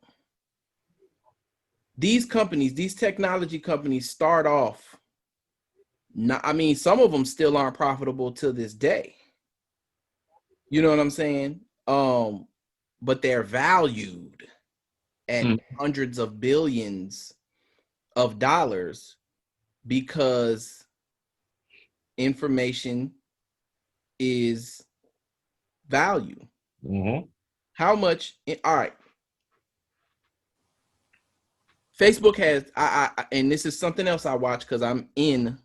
these technology companies start off. Some of them still aren't profitable to this day. You know what I'm saying? But they're valued at hundreds of billions of dollars because information is value. Mm-hmm. How much? All right. Facebook has, and this is something else I watch because I'm in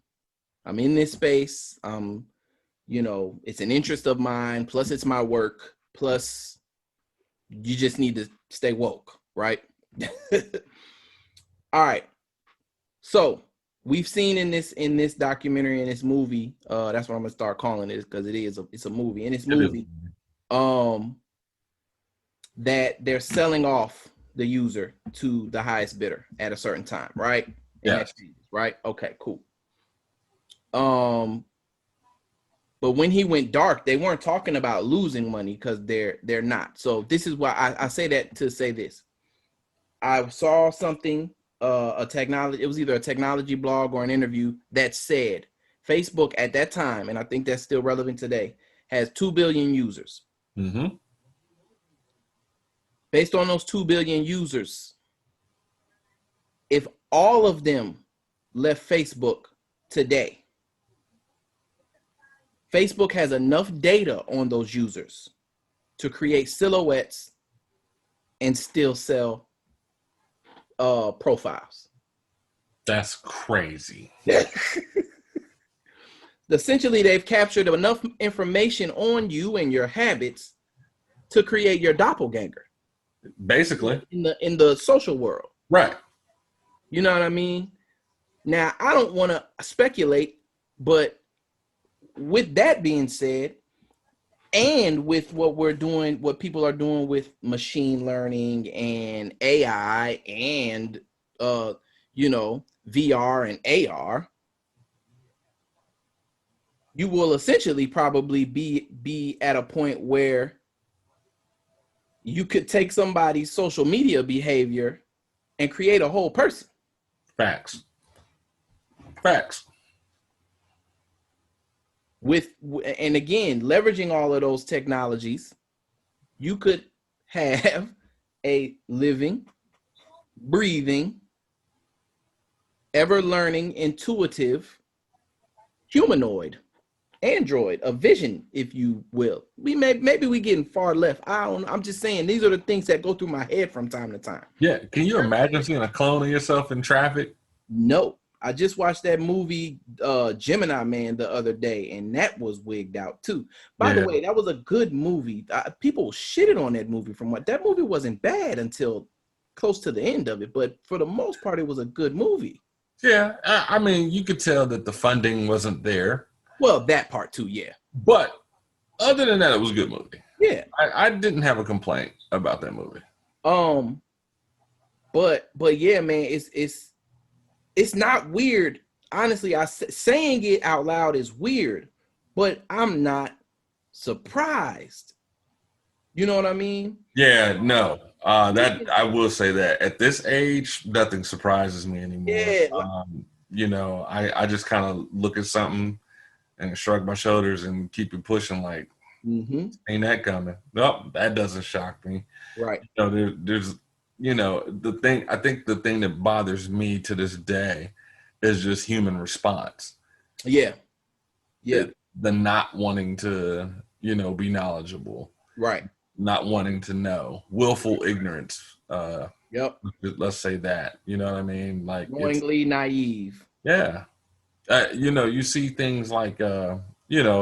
this space. It's an interest of mine. Plus, it's my work. Plus, you just need to stay woke, right? All right. So we've seen in this documentary, in this movie, that's what I'm gonna start calling it because it's a movie. In this movie, that they're selling off the user to the highest bidder at a certain time, right? Yeah. Right. Okay. Cool. But when he went dark, they weren't talking about losing money because they're not. So this is why I say that to say this. I saw something, it was either a technology blog or an interview that said Facebook at that time, and I think that's still relevant today, has 2 billion users. Mm-hmm. Based on those 2 billion users, if all of them left Facebook today, Facebook has enough data on those users to create silhouettes and still sell profiles. That's crazy. Essentially, they've captured enough information on you and your habits to create your doppelganger. Basically. in the social world. Right. You know what I mean? Now, I don't want to speculate, but with that being said, and with what we're doing, what people are doing with machine learning and AI and VR and AR, you will essentially probably be at a point where you could take somebody's social media behavior and create a whole person. Facts. And again, leveraging all of those technologies, you could have a living, breathing, ever learning, intuitive humanoid, android, a vision, if you will. Maybe we getting far left. I'm just saying these are the things that go through my head from time to time. Yeah. Can you imagine seeing a clone of yourself in traffic? No. I just watched that movie Gemini Man the other day, and that was wigged out too. By the way, that was a good movie. People shitted on that movie from what that movie wasn't bad until close to the end of it, but for the most part, it was a good movie. Yeah, I mean, you could tell that the funding wasn't there. Well, that part too, yeah. But other than that, it was a good movie. Yeah, I didn't have a complaint about that movie. But yeah, man, it's not weird. Honestly, saying it out loud is weird, but I'm not surprised. You know what I mean? Yeah, no. That I will say that at this age, nothing surprises me anymore. Yeah. I just kind of look at something and shrug my shoulders and keep it pushing. Like, ain't that coming? Nope, that doesn't shock me. Right. There's the thing. I think the thing that bothers me to this day is just human response. Yeah. The not wanting to, be knowledgeable. Right. Not wanting to know, willful ignorance. Yep. Let's say that. You know what I mean? Like knowingly naive. Yeah. You see things like a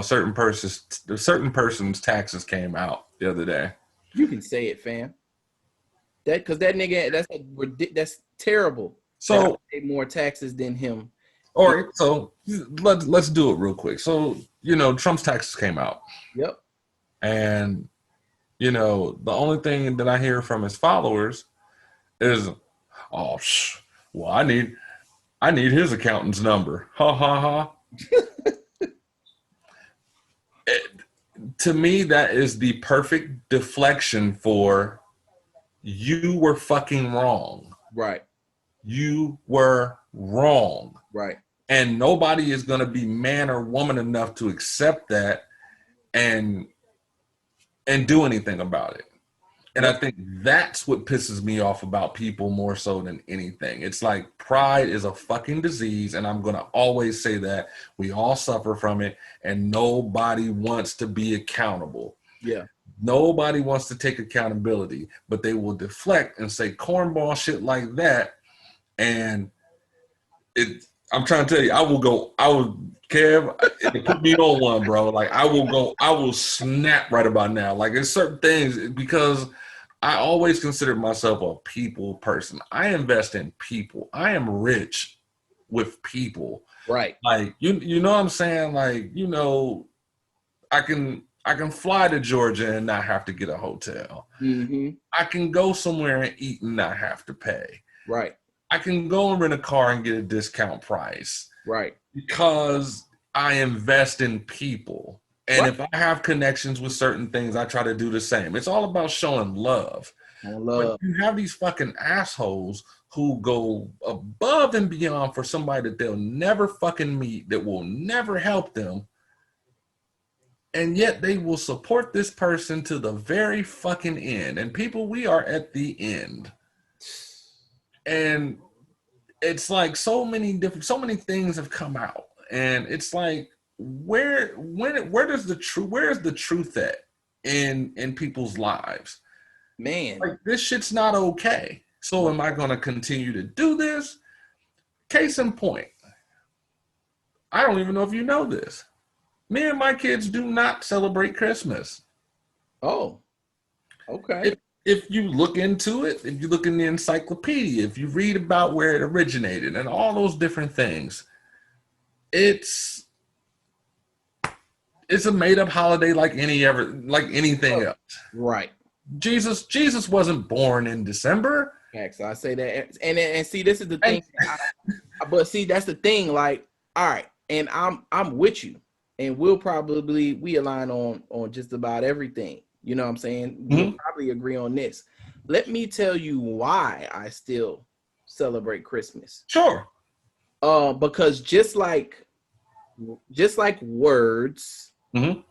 certain person's taxes came out the other day. You can say it, fam. Because that nigga, that's terrible. So I pay more taxes than him. All right, so let's do it real quick. So Trump's taxes came out. Yep. And the only thing that I hear from his followers is, "Oh, well, I need his accountant's number." Ha ha ha. To me, that is the perfect deflection for you were fucking wrong. Right. You were wrong. Right. And nobody is going to be man or woman enough to accept that and do anything about it. And I think that's what pisses me off about people more so than anything. It's like pride is a fucking disease, and I'm going to always say that. We all suffer from it, and nobody wants to be accountable. Yeah. Nobody wants to take accountability, but they will deflect and say cornball shit like that. And I'm trying to tell you, Kev, put me on one, bro. Like I will snap right about now. Like it's certain things, because I always consider myself a people person. I invest in people. I am rich with people. Right. Like you know what I'm saying? Like, I can fly to Georgia and not have to get a hotel. Mm-hmm. I can go somewhere and eat and not have to pay. Right. I can go and rent a car and get a discount price. Right. Because I invest in people. And if I have connections with certain things, I try to do the same. It's all about showing love. But you have these fucking assholes who go above and beyond for somebody that they'll never fucking meet, that will never help them. And yet they will support this person to the very fucking end. And people, we are at the end. And it's like so many things have come out. And it's like, where is the truth at in people's lives? Man, like this shit's not okay. So am I going to continue to do this? Case in point, I don't even know if you know this. Me and my kids do not celebrate Christmas. Oh, okay. if you look into it, if you look in the encyclopedia, if you read about where it originated and all those different things, it's a made up holiday like anything else. Right. Jesus wasn't born in December. Facts. I say that, and see, this is the And thing. But see, that's the thing. Like, all right, and I'm with you, and we align on just about everything. You know what I'm saying? We'll probably agree on this. Let me tell you why I still celebrate Christmas. sure. Because just like words, it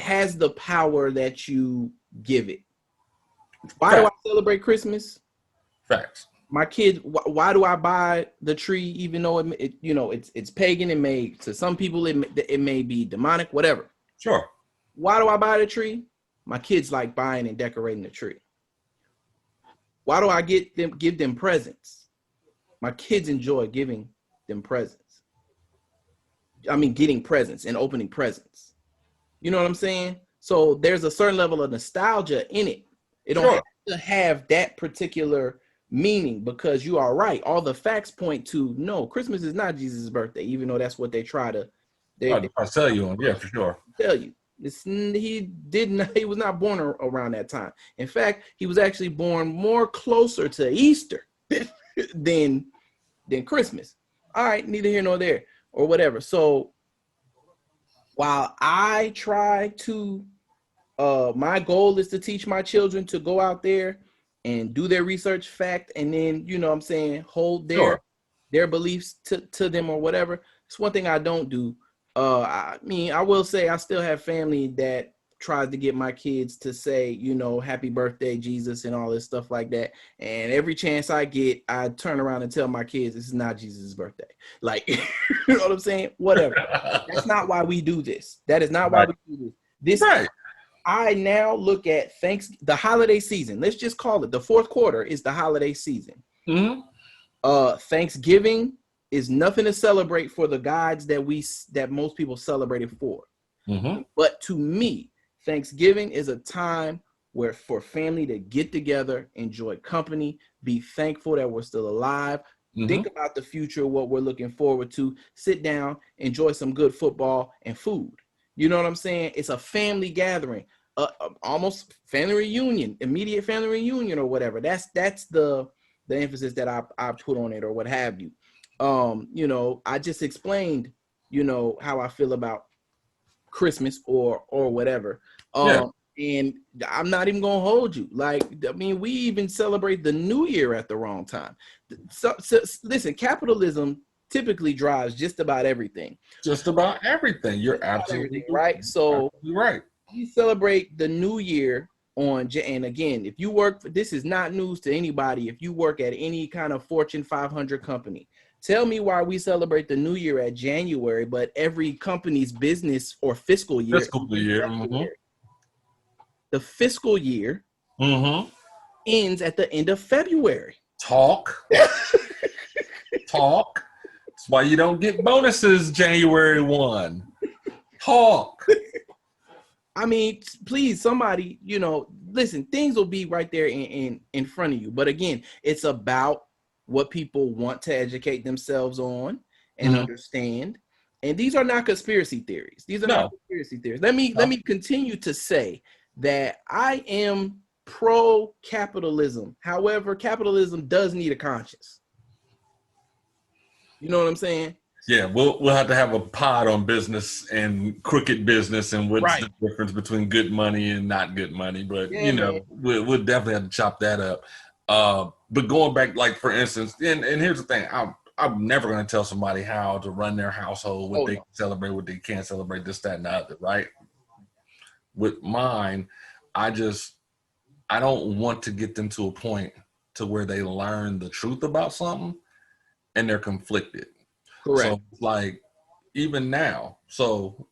has the power that you give it. Why do I celebrate Christmas? Facts. My kids, why do I buy the tree even though it's pagan and may to some people it may be demonic, whatever. Sure. Why do I buy the tree? My kids like buying and decorating the tree. Why do I give them presents? My kids enjoy giving them presents. I mean, getting presents and opening presents. You know what I'm saying? So there's a certain level of nostalgia in it. It don't have to have that particular meaning, because you are right. All the facts point to no, Christmas is not Jesus' birthday, even though that's what they try to. I'll tell you on, yeah, for sure. Tell you, he was not born around that time. In fact, he was actually born more closer to Easter than Christmas. All right, neither here nor there, or whatever. So while I try to, my goal is to teach my children to go out there and do their research fact, and then, you know what I'm saying, hold their beliefs to them or whatever. It's one thing I don't do. I mean, I will say I still have family that tries to get my kids to say, you know, happy birthday, Jesus, and all this stuff like that. And every chance I get, I turn around and tell my kids this is not Jesus' birthday. Like, you know what I'm saying? Whatever. That's not why we do this. That is not why we do this. I now look at the holiday season. Let's just call it the fourth quarter is the holiday season. Thanksgiving is nothing to celebrate for the gods that most people celebrate it for. But to me, Thanksgiving is a time where for family to get together, enjoy company, be thankful that we're still alive, think about the future, what we're looking forward to, sit down, enjoy some good football and food. You know what I'm saying? It's a family gathering, almost family reunion, immediate family reunion or whatever. That's the emphasis that I put on it or what have you. You know, I just explained, you know, how I feel about Christmas or whatever. And I'm not even gonna hold you. Like, I mean, we even celebrate the New Year at the wrong time. So listen, capitalism typically drives just about everything. Just about everything. You're absolutely right. So you're right. We celebrate the New Year and again, if you work, this is not news to anybody. If you work at any kind of Fortune 500 company, tell me why we celebrate the New Year at January, but every company's business or fiscal year. The fiscal year ends at the end of February. Talk. That's why you don't get bonuses January 1. Talk. I mean, please, somebody, you know, listen, things will be right there in front of you. But again, it's about what people want to educate themselves on and understand. And these are not conspiracy theories. These are not conspiracy theories. Let me continue to say that I am pro-capitalism. However, capitalism does need a conscience. You know what I'm saying? Yeah, we'll have to have a pod on business and crooked business and what's the difference between good money and not good money. But you know, we'll definitely have to chop that up. But going back, like for instance, and here's the thing: I'm never going to tell somebody how to run their household, what they can celebrate, what they can't celebrate, this, that, and the other. Right? With mine, I don't want to get them to a point to where they learn the truth about something and they're conflicted. Correct. So like even now, so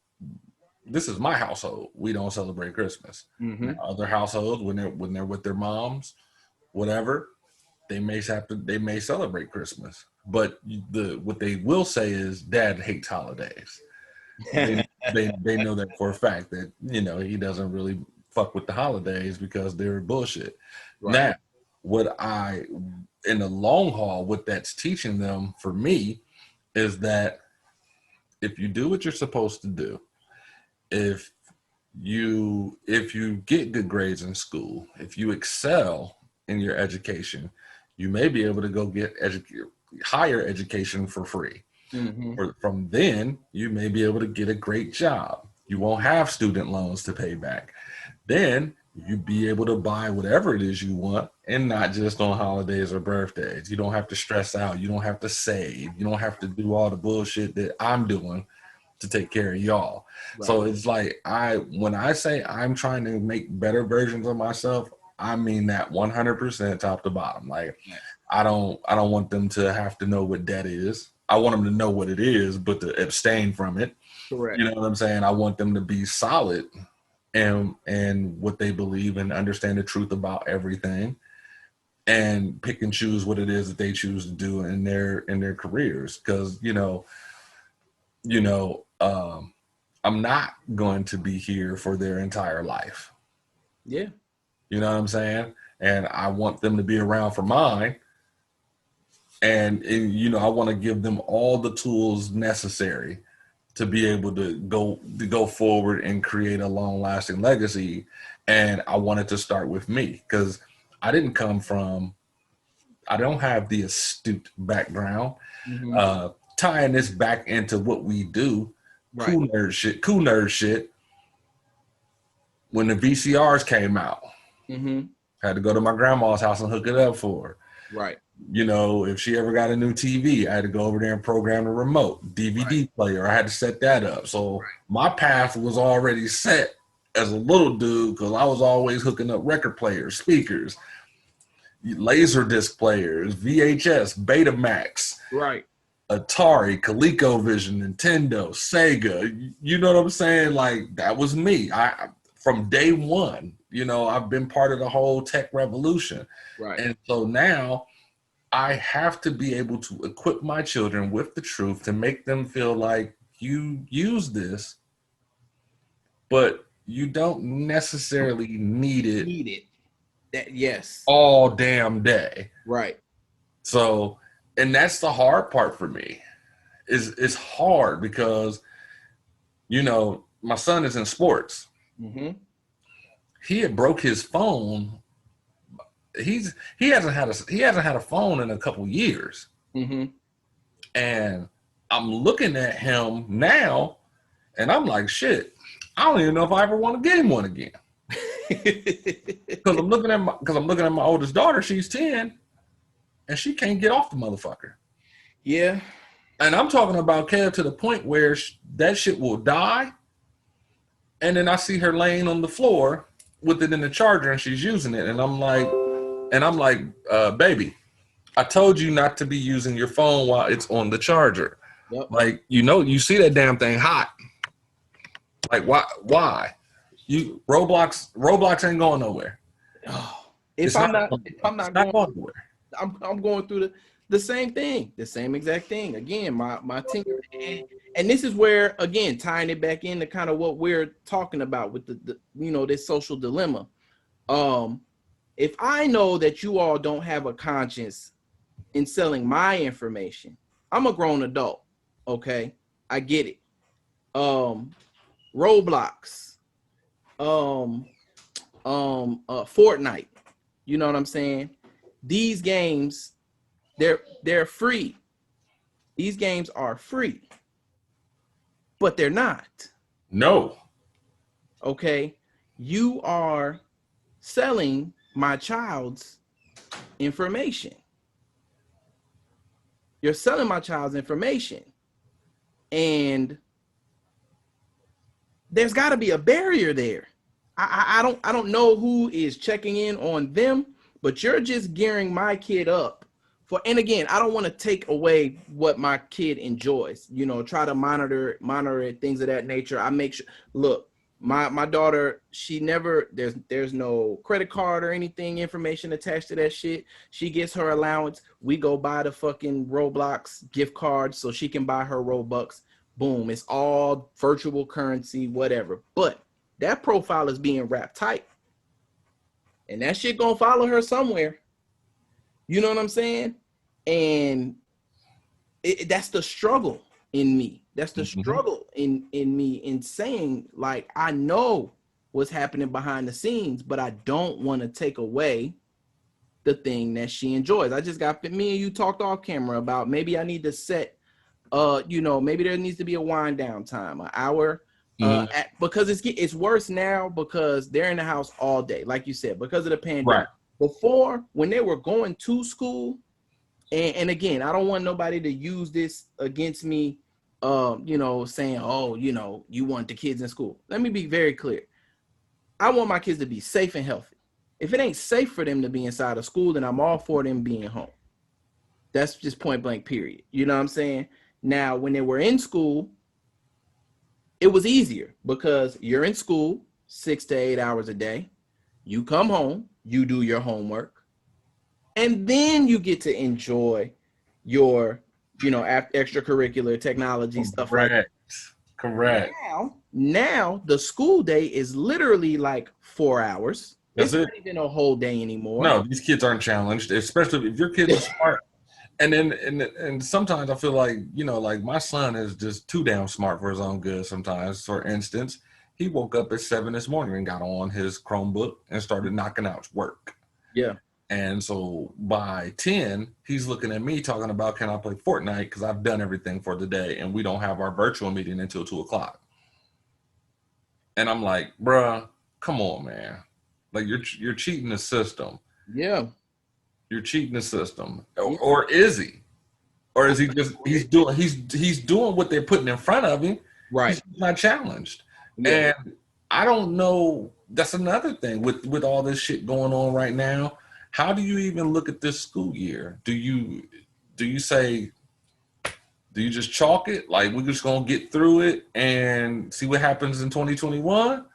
this is my household. We don't celebrate Christmas. Now, other households, when they're with their moms, whatever, they may celebrate Christmas. But what they will say is Dad hates holidays. They know that for a fact that, you know, he doesn't really fuck with the holidays because they're bullshit. Right. Now, in the long haul, what that's teaching them for me is that if you do what you're supposed to do, if you get good grades in school, if you excel in your education, you may be able to go get higher education for free. Or from then, you may be able to get a great job. You won't have student loans to pay back. Then you'd be able to buy whatever it is you want, and not just on holidays or birthdays. You don't have to stress out. You don't have to save. You don't have to do all the bullshit that I'm doing to take care of y'all. Right. So it's like, when I say I'm trying to make better versions of myself, I mean that 100% top to bottom. Like, I don't want them to have to know what debt is. I want them to know what it is, but to abstain from it. Correct. You know what I'm saying? I want them to be solid and what they believe and understand the truth about everything, and pick and choose what it is that they choose to do in their careers. Because I'm not going to be here for their entire life. Yeah. You know what I'm saying? And I want them to be around for mine. And I want to give them all the tools necessary to be able to go forward and create a long-lasting legacy. And I wanted to start with me, because I don't have the astute background. Tying this back into what we do, right. Kool Nerd shit. When the VCRs came out, had to go to my grandma's house and hook it up for her. Right. If she ever got a new TV, I had to go over there and program the remote. DVD player, I had to set that up. So my path was already set as a little dude, because I was always hooking up record players, speakers, laser disc players, VHS, Betamax, right, Atari, ColecoVision, Nintendo, Sega. You know what I'm saying? Like, that was me. From day one, I've been part of the whole tech revolution. Right. And so now I have to be able to equip my children with the truth to make them feel like you use this, but you don't necessarily need it. Yes. All damn day. Right. So, and that's the hard part for me. It's hard because, my son is in sports. He had broke his phone. He hasn't had a phone in a couple years. And I'm looking at him now, and I'm like, shit, I don't even know if I ever want to get him one again. Because I'm looking at my oldest daughter. She's 10, and she can't get off the motherfucker. Yeah. And I'm talking about, Kev, to the point where that shit will die, and then I see her laying on the floor with it in the charger, and she's using it, and I'm like, baby, I told you not to be using your phone while it's on the charger. Yep. Like, you see that damn thing hot. Like, why? Roblox ain't going nowhere. Oh, I'm not going nowhere. I'm going through the same thing, the same exact thing. Again, my team, and this is where, again, tying it back into kind of what we're talking about with the this social dilemma. If I know that you all don't have a conscience in selling my information, I'm a grown adult. Okay, I get it. Roblox, Fortnite. You know what I'm saying? These games, they're free. These games are free, but they're not. No. Okay, you are selling my child's information. You're selling my child's information, and there's got to be a barrier there. I don't know who is checking in on them, but you're just gearing my kid up for. And again, I don't want to take away what my kid enjoys. Try to monitor it, things of that nature. I make sure. Look, my daughter, she never. There's no credit card or anything information attached to that shit. She gets her allowance. We go buy the fucking Roblox gift card so she can buy her Robux. Boom, it's all virtual currency, whatever. But that profile is being wrapped tight. and that shit gonna follow her somewhere. You know what I'm saying? And that's the struggle in me. That's the struggle in me in saying, like, I know what's happening behind the scenes, but I don't want to take away the thing that she enjoys. I just got me and you talked off camera about maybe I need to set maybe there needs to be a wind down time, an hour, because it's worse now because they're in the house all day, like you said, because of the pandemic. Right. Before, when they were going to school, and again, I don't want nobody to use this against me, saying, oh, you want the kids in school. Let me be very clear. I want my kids to be safe and healthy. If it ain't safe for them to be inside of school, then I'm all for them being home. That's just point blank, period. You know what I'm saying? Now, when they were in school, it was easier because you're in school 6 to 8 hours a day. You come home, you do your homework, and then you get to enjoy your, extracurricular technology stuff like that. Correct. Now the school day is literally like 4 hours. It's not even a whole day anymore. No, these kids aren't challenged, especially if your kids are smart. And then and sometimes I feel like, like my son is just too damn smart for his own good sometimes. For instance, he woke up at 7 this morning and got on his Chromebook and started knocking out work. Yeah. And so by 10, he's looking at me talking about, can I play Fortnite? Because I've done everything for the day and we don't have our virtual meeting until 2:00. And I'm like, bruh, come on, man. Like you're cheating the system. Yeah. You're cheating the system. Or is he? Or is he just he's doing what they're putting in front of him. Right. He's not challenged. Yeah. And I don't know. That's another thing with all this shit going on right now. How do you even look at this school year? Do you say, do you just chalk it? Like we're just gonna get through it and see what happens in 2021?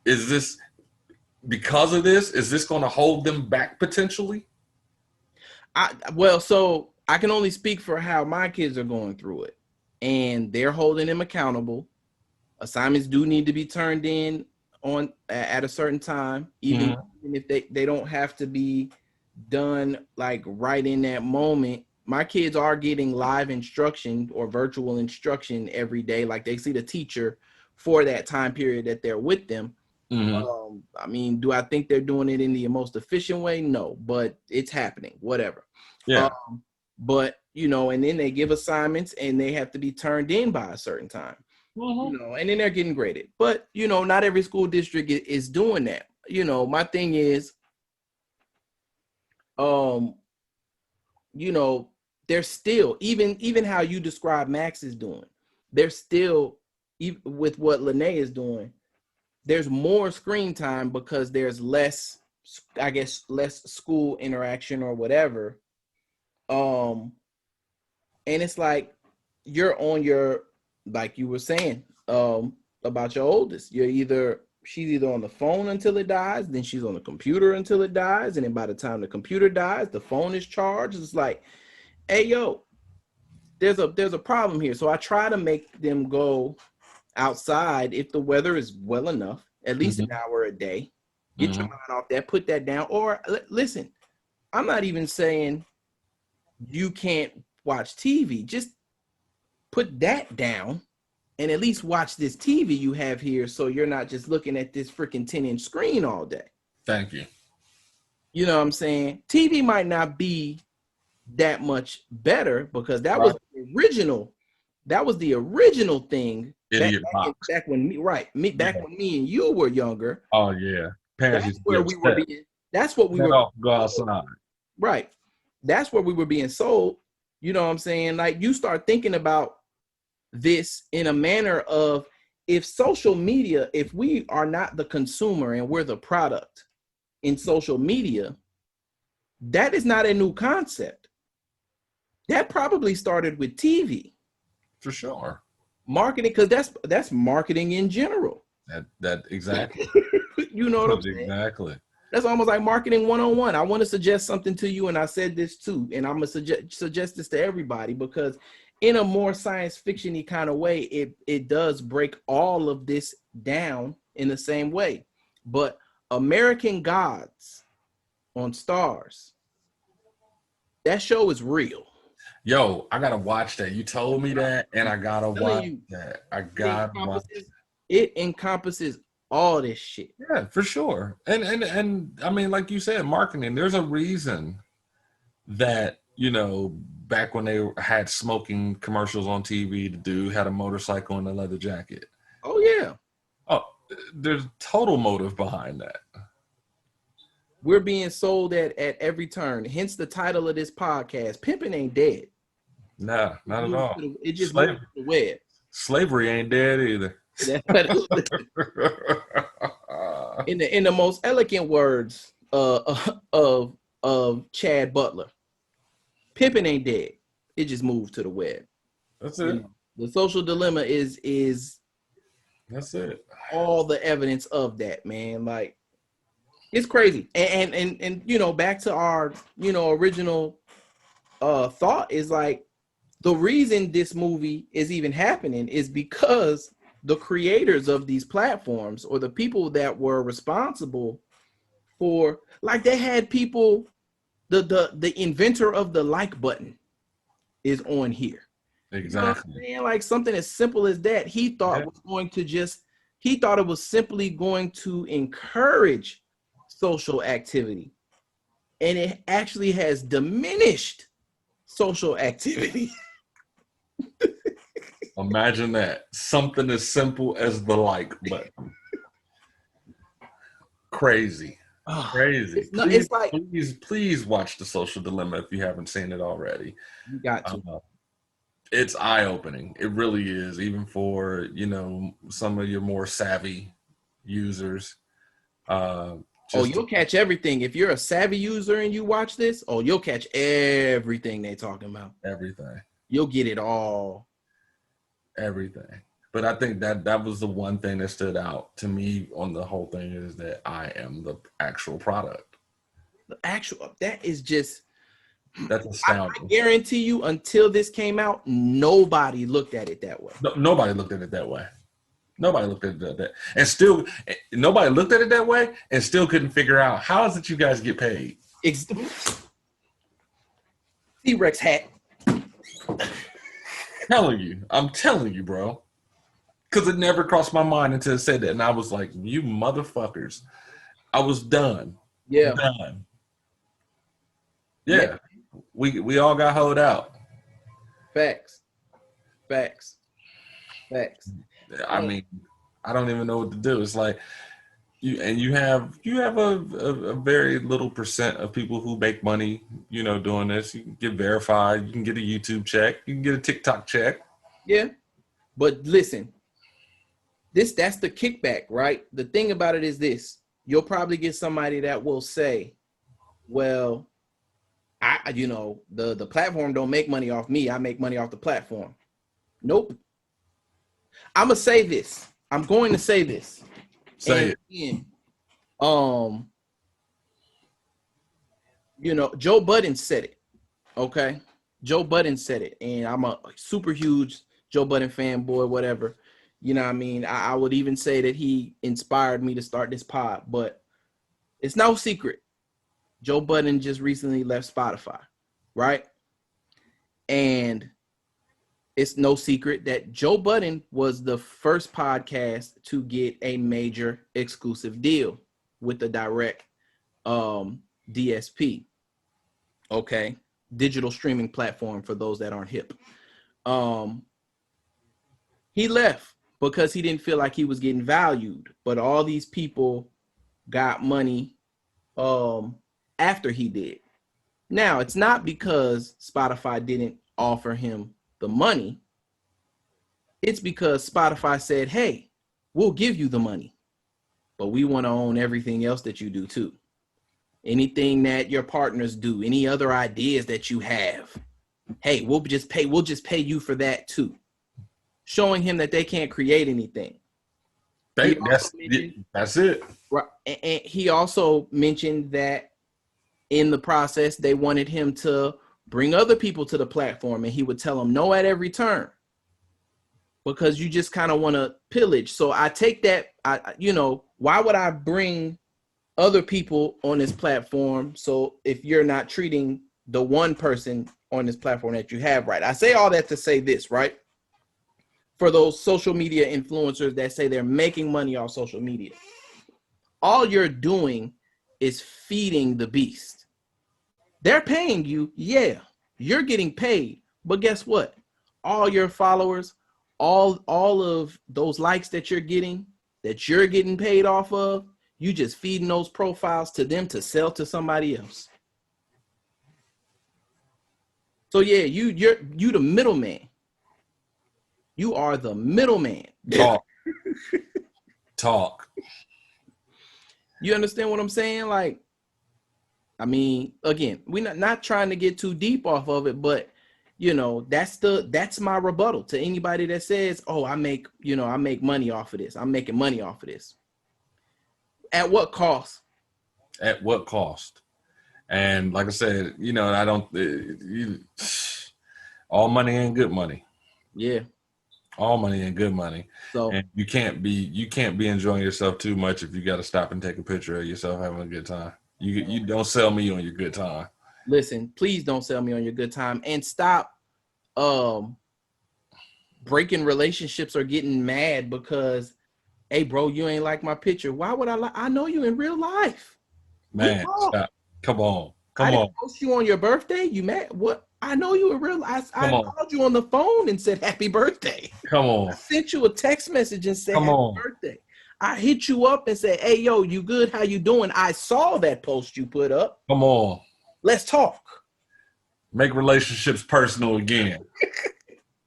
Is this because of this? Is this gonna hold them back potentially? So I can only speak for how my kids are going through it, and they're holding them accountable. Assignments do need to be turned in on at a certain time, even if they don't have to be done like right in that moment. My kids are getting live instruction or virtual instruction every day. Like they see the teacher for that time period that they're with them. I mean, do I think they're doing it in the most efficient way? No, but it's happening, whatever. Yeah. But, and then they give assignments and they have to be turned in by a certain time, and then they're getting graded. But, not every school district is doing that. My thing is, they're still, even how you describe Max is doing, they're still, even with what Lene is doing, there's more screen time because there's less school interaction or whatever. And it's like you're on your, like you were saying, about your oldest. She's either on the phone until it dies, then she's on the computer until it dies, and then by the time the computer dies, the phone is charged. It's like, hey, yo, there's a problem here. So I try to make them go outside if the weather is well enough, at least an hour a day. Get your mind off that, put that down. Or listen, I'm not even saying you can't watch TV. Just put that down and at least watch this TV you have here, so you're not just looking at this freaking 10-inch screen all day. Thank you. You know what I'm saying? TV might not be that much better because that was the original. That was the original thing. Back when me and you were younger. Oh yeah. That's where we were being. That's what we were. Go outside. Right. That's where we were being sold. You know what I'm saying? Like you start thinking about this in a manner of, if social media, if we are not the consumer and we're the product in social media, that is not a new concept. That probably started with TV. For sure. Marketing, because that's marketing in general. That exactly. You know what I'm saying? Exactly. That's almost like marketing 101. I want to suggest something to you, and I said this too, and I'm gonna suggest this to everybody, because in a more science fiction-y kind of way, it does break all of this down in the same way. But American Gods on Stars. That show is real. Yo, I gotta watch that. You told me that, and I gotta watch that. I gotta watch. It encompasses all this shit. Yeah, for sure. And I mean, like you said, marketing. There's a reason that, back when they had smoking commercials on TV, the dude had a motorcycle and a leather jacket. Oh yeah. Oh, there's total motive behind that. We're being sold at every turn. Hence the title of this podcast. Pimpin' ain't dead. Nah, not at all. It just moved to the web. Slavery ain't dead either. In the most elegant words of Chad Butler, Pimpin' ain't dead. It just moved to the web. That's it. The social dilemma is that's it. All the evidence of that, man. Like, it's crazy. And back to our original thought is like, the reason this movie is even happening is because the creators of these platforms, or the people that were responsible for, like, they had people, the inventor of the like button is on here. Exactly. You know, like something as simple as that. He thought it was simply going to encourage social activity, and it actually has diminished social activity. Imagine that. Something as simple as the like button. Crazy. Crazy. Please watch The Social Dilemma if you haven't seen it already. You got to. It's eye-opening. It really is, even for, some of your more savvy users. You'll catch everything. If you're a savvy user and you watch this, you'll catch everything they're talking about. Everything. You'll get it all. Everything. But I think that was the one thing that stood out to me on the whole thing, is that I am the actual product. That is just, that's astounding. I guarantee you, until this came out, nobody looked at it that way. Nobody looked at it that way. Nobody looked at it that, and still nobody looked at it that way, and still couldn't figure out how is it you guys get paid. T-Rex hat. I'm telling you, bro. Because it never crossed my mind until it said that, and I was like, "You motherfuckers!" I was done. Yeah, done. Yeah, we all got hoed out. Facts. I mean, I don't even know what to do. It's like you have a very little percent of people who make money, doing this. You can get verified. You can get a YouTube check. You can get a TikTok check. Yeah, but listen, that's the kickback, right? The thing about it is this: you'll probably get somebody that will say, "Well, the platform don't make money off me. I make money off the platform." Nope. I'm going to say this. Say it. Again, Joe Budden said it. Okay. Joe Budden said it. And I'm a super huge Joe Budden fanboy, whatever. You know what I mean? I would even say that he inspired me to start this pod, but it's no secret. Joe Budden just recently left Spotify, right? And it's no secret that Joe Budden was the first podcast to get a major exclusive deal with the direct DSP. Okay. Digital streaming platform for those that aren't hip. He left because he didn't feel like he was getting valued, but all these people got money after he did. Now, it's not because Spotify didn't offer him the money. It's because Spotify said, "Hey, we'll give you the money, but we want to own everything else that you do too. Anything that your partners do, any other ideas that you have, hey, we'll just pay you for that too." Showing him that they can't create anything. That's it. Right. And he also mentioned that in the process, they wanted him to bring other people to the platform, and he would tell them no at every turn because you just kind of want to pillage. So I take that, why would I bring other people on this platform. So if you're not treating the one person on this platform that you have right, I say all that to say this, right? For those social media influencers that say they're making money off social media, all you're doing is feeding the beast. They're paying you, yeah, you're getting paid, but guess what? All your followers, all of those likes that you're getting paid off of, you just feeding those profiles to them to sell to somebody else. So yeah, you're the middleman. You are the middleman. Talk. You understand what I'm saying? Like, I mean, again, we're not trying to get too deep off of it, but you know, that's my rebuttal to anybody that says, "Oh, I make money off of this. I'm making money off of this." At what cost? At what cost? And like I said, you know, I don't. All money ain't good money. Yeah. All money ain't good money. So and you can't be enjoying yourself too much if you got to stop and take a picture of yourself having a good time. You don't sell me on your good time. Listen, please don't sell me on your good time, and stop breaking relationships or getting mad because, hey, bro, you ain't like my picture. Why would I know you in real life. Man, stop. Come on. I didn't post you on your birthday. You mad? What? I know you in real life. I called you on the phone and said happy birthday. Come on. I sent you a text message and said happy birthday. I hit you up and said, hey, yo, you good? How you doing? I saw that post you put up. Come on. Let's talk. Make relationships personal again.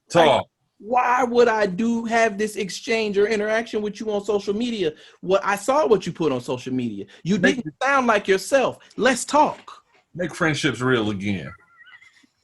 Talk. Like, why would I have this exchange or interaction with you on social media? I saw what you put on social media. You didn't sound like yourself. Let's talk. Make friendships real again.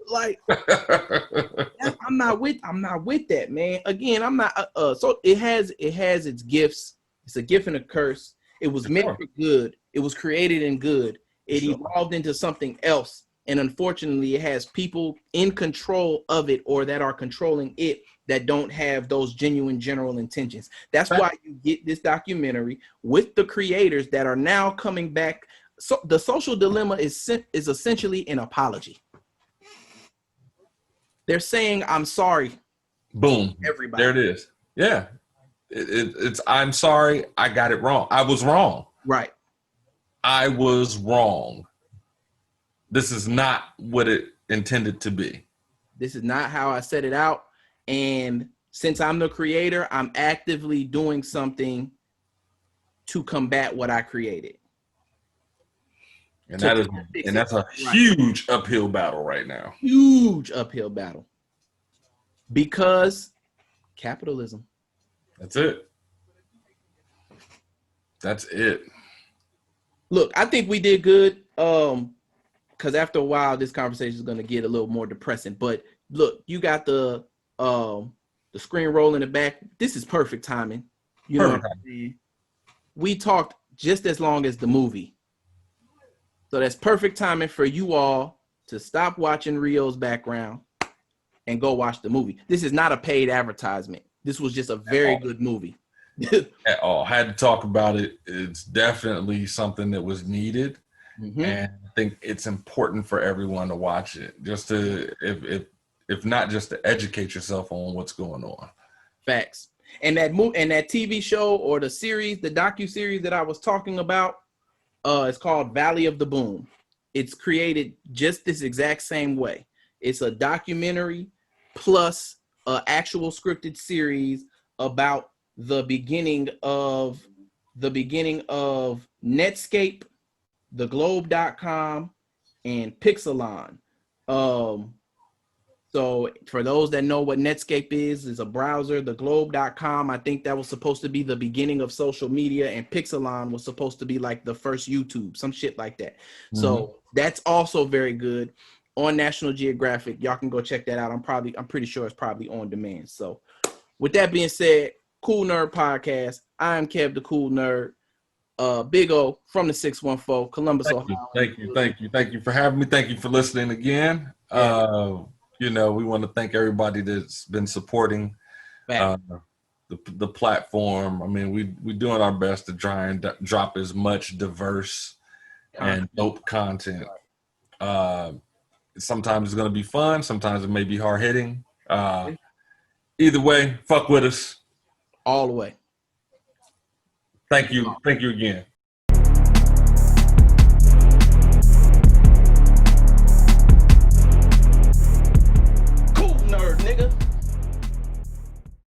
Like, I'm not with that, man. Again, I'm not. So it has its gifts. It's a gift and a curse. It was meant for good. It was created in good. It evolved into something else, and unfortunately, it has people in control of it or that are controlling it that don't have those genuine general intentions. That's why you get this documentary with the creators that are now coming back. So the social dilemma is essentially an apology. They're saying, I'm sorry. Boom. Everybody. There it is. Yeah. It's I'm sorry. I got it wrong. I was wrong. Right. I was wrong. This is not what it intended to be. This is not how I set it out. And since I'm the creator, I'm actively doing something to combat what I created. And that's a huge uphill battle right now. Huge uphill battle. Because capitalism. That's it. That's it. Look, I think we did good. Because after a while, this conversation is going to get a little more depressing. But look, you got the screen roll in the back. This is perfect timing. You know what I mean? We talked just as long as the movie. So that's perfect timing for you all to stop watching Rio's background and go watch the movie. This is not a paid advertisement. This was just a very good movie. At all. Had to talk about it. It's definitely something that was needed. Mm-hmm. And I think it's important for everyone to watch it. Just to, if not just to educate yourself on what's going on. Facts. And that TV show or the series, the docu-series that I was talking about, it's called Valley of the Boom. It's created just this exact same way. It's a documentary plus an actual scripted series about the beginning of Netscape, theglobe.com, and Pixelon. So for those that know what Netscape is a browser. Theglobe.com, I think that was supposed to be the beginning of social media, and Pixelon was supposed to be like the first YouTube, some shit like that. Mm-hmm. So that's also very good on National Geographic. Y'all can go check that out. I'm pretty sure it's probably on demand. So with that being said, Kool Nerd Podcast. I am Kev the Kool Nerd. Big O from the 614, Columbus, Ohio. Thank you for having me. Thank you for listening again. Yeah. We want to thank everybody that's been supporting the platform. I mean, we doing our best to try and drop as much diverse and dope content. Sometimes it's gonna be fun. Sometimes it may be hard hitting. Either way, fuck with us. All the way. Thank you again.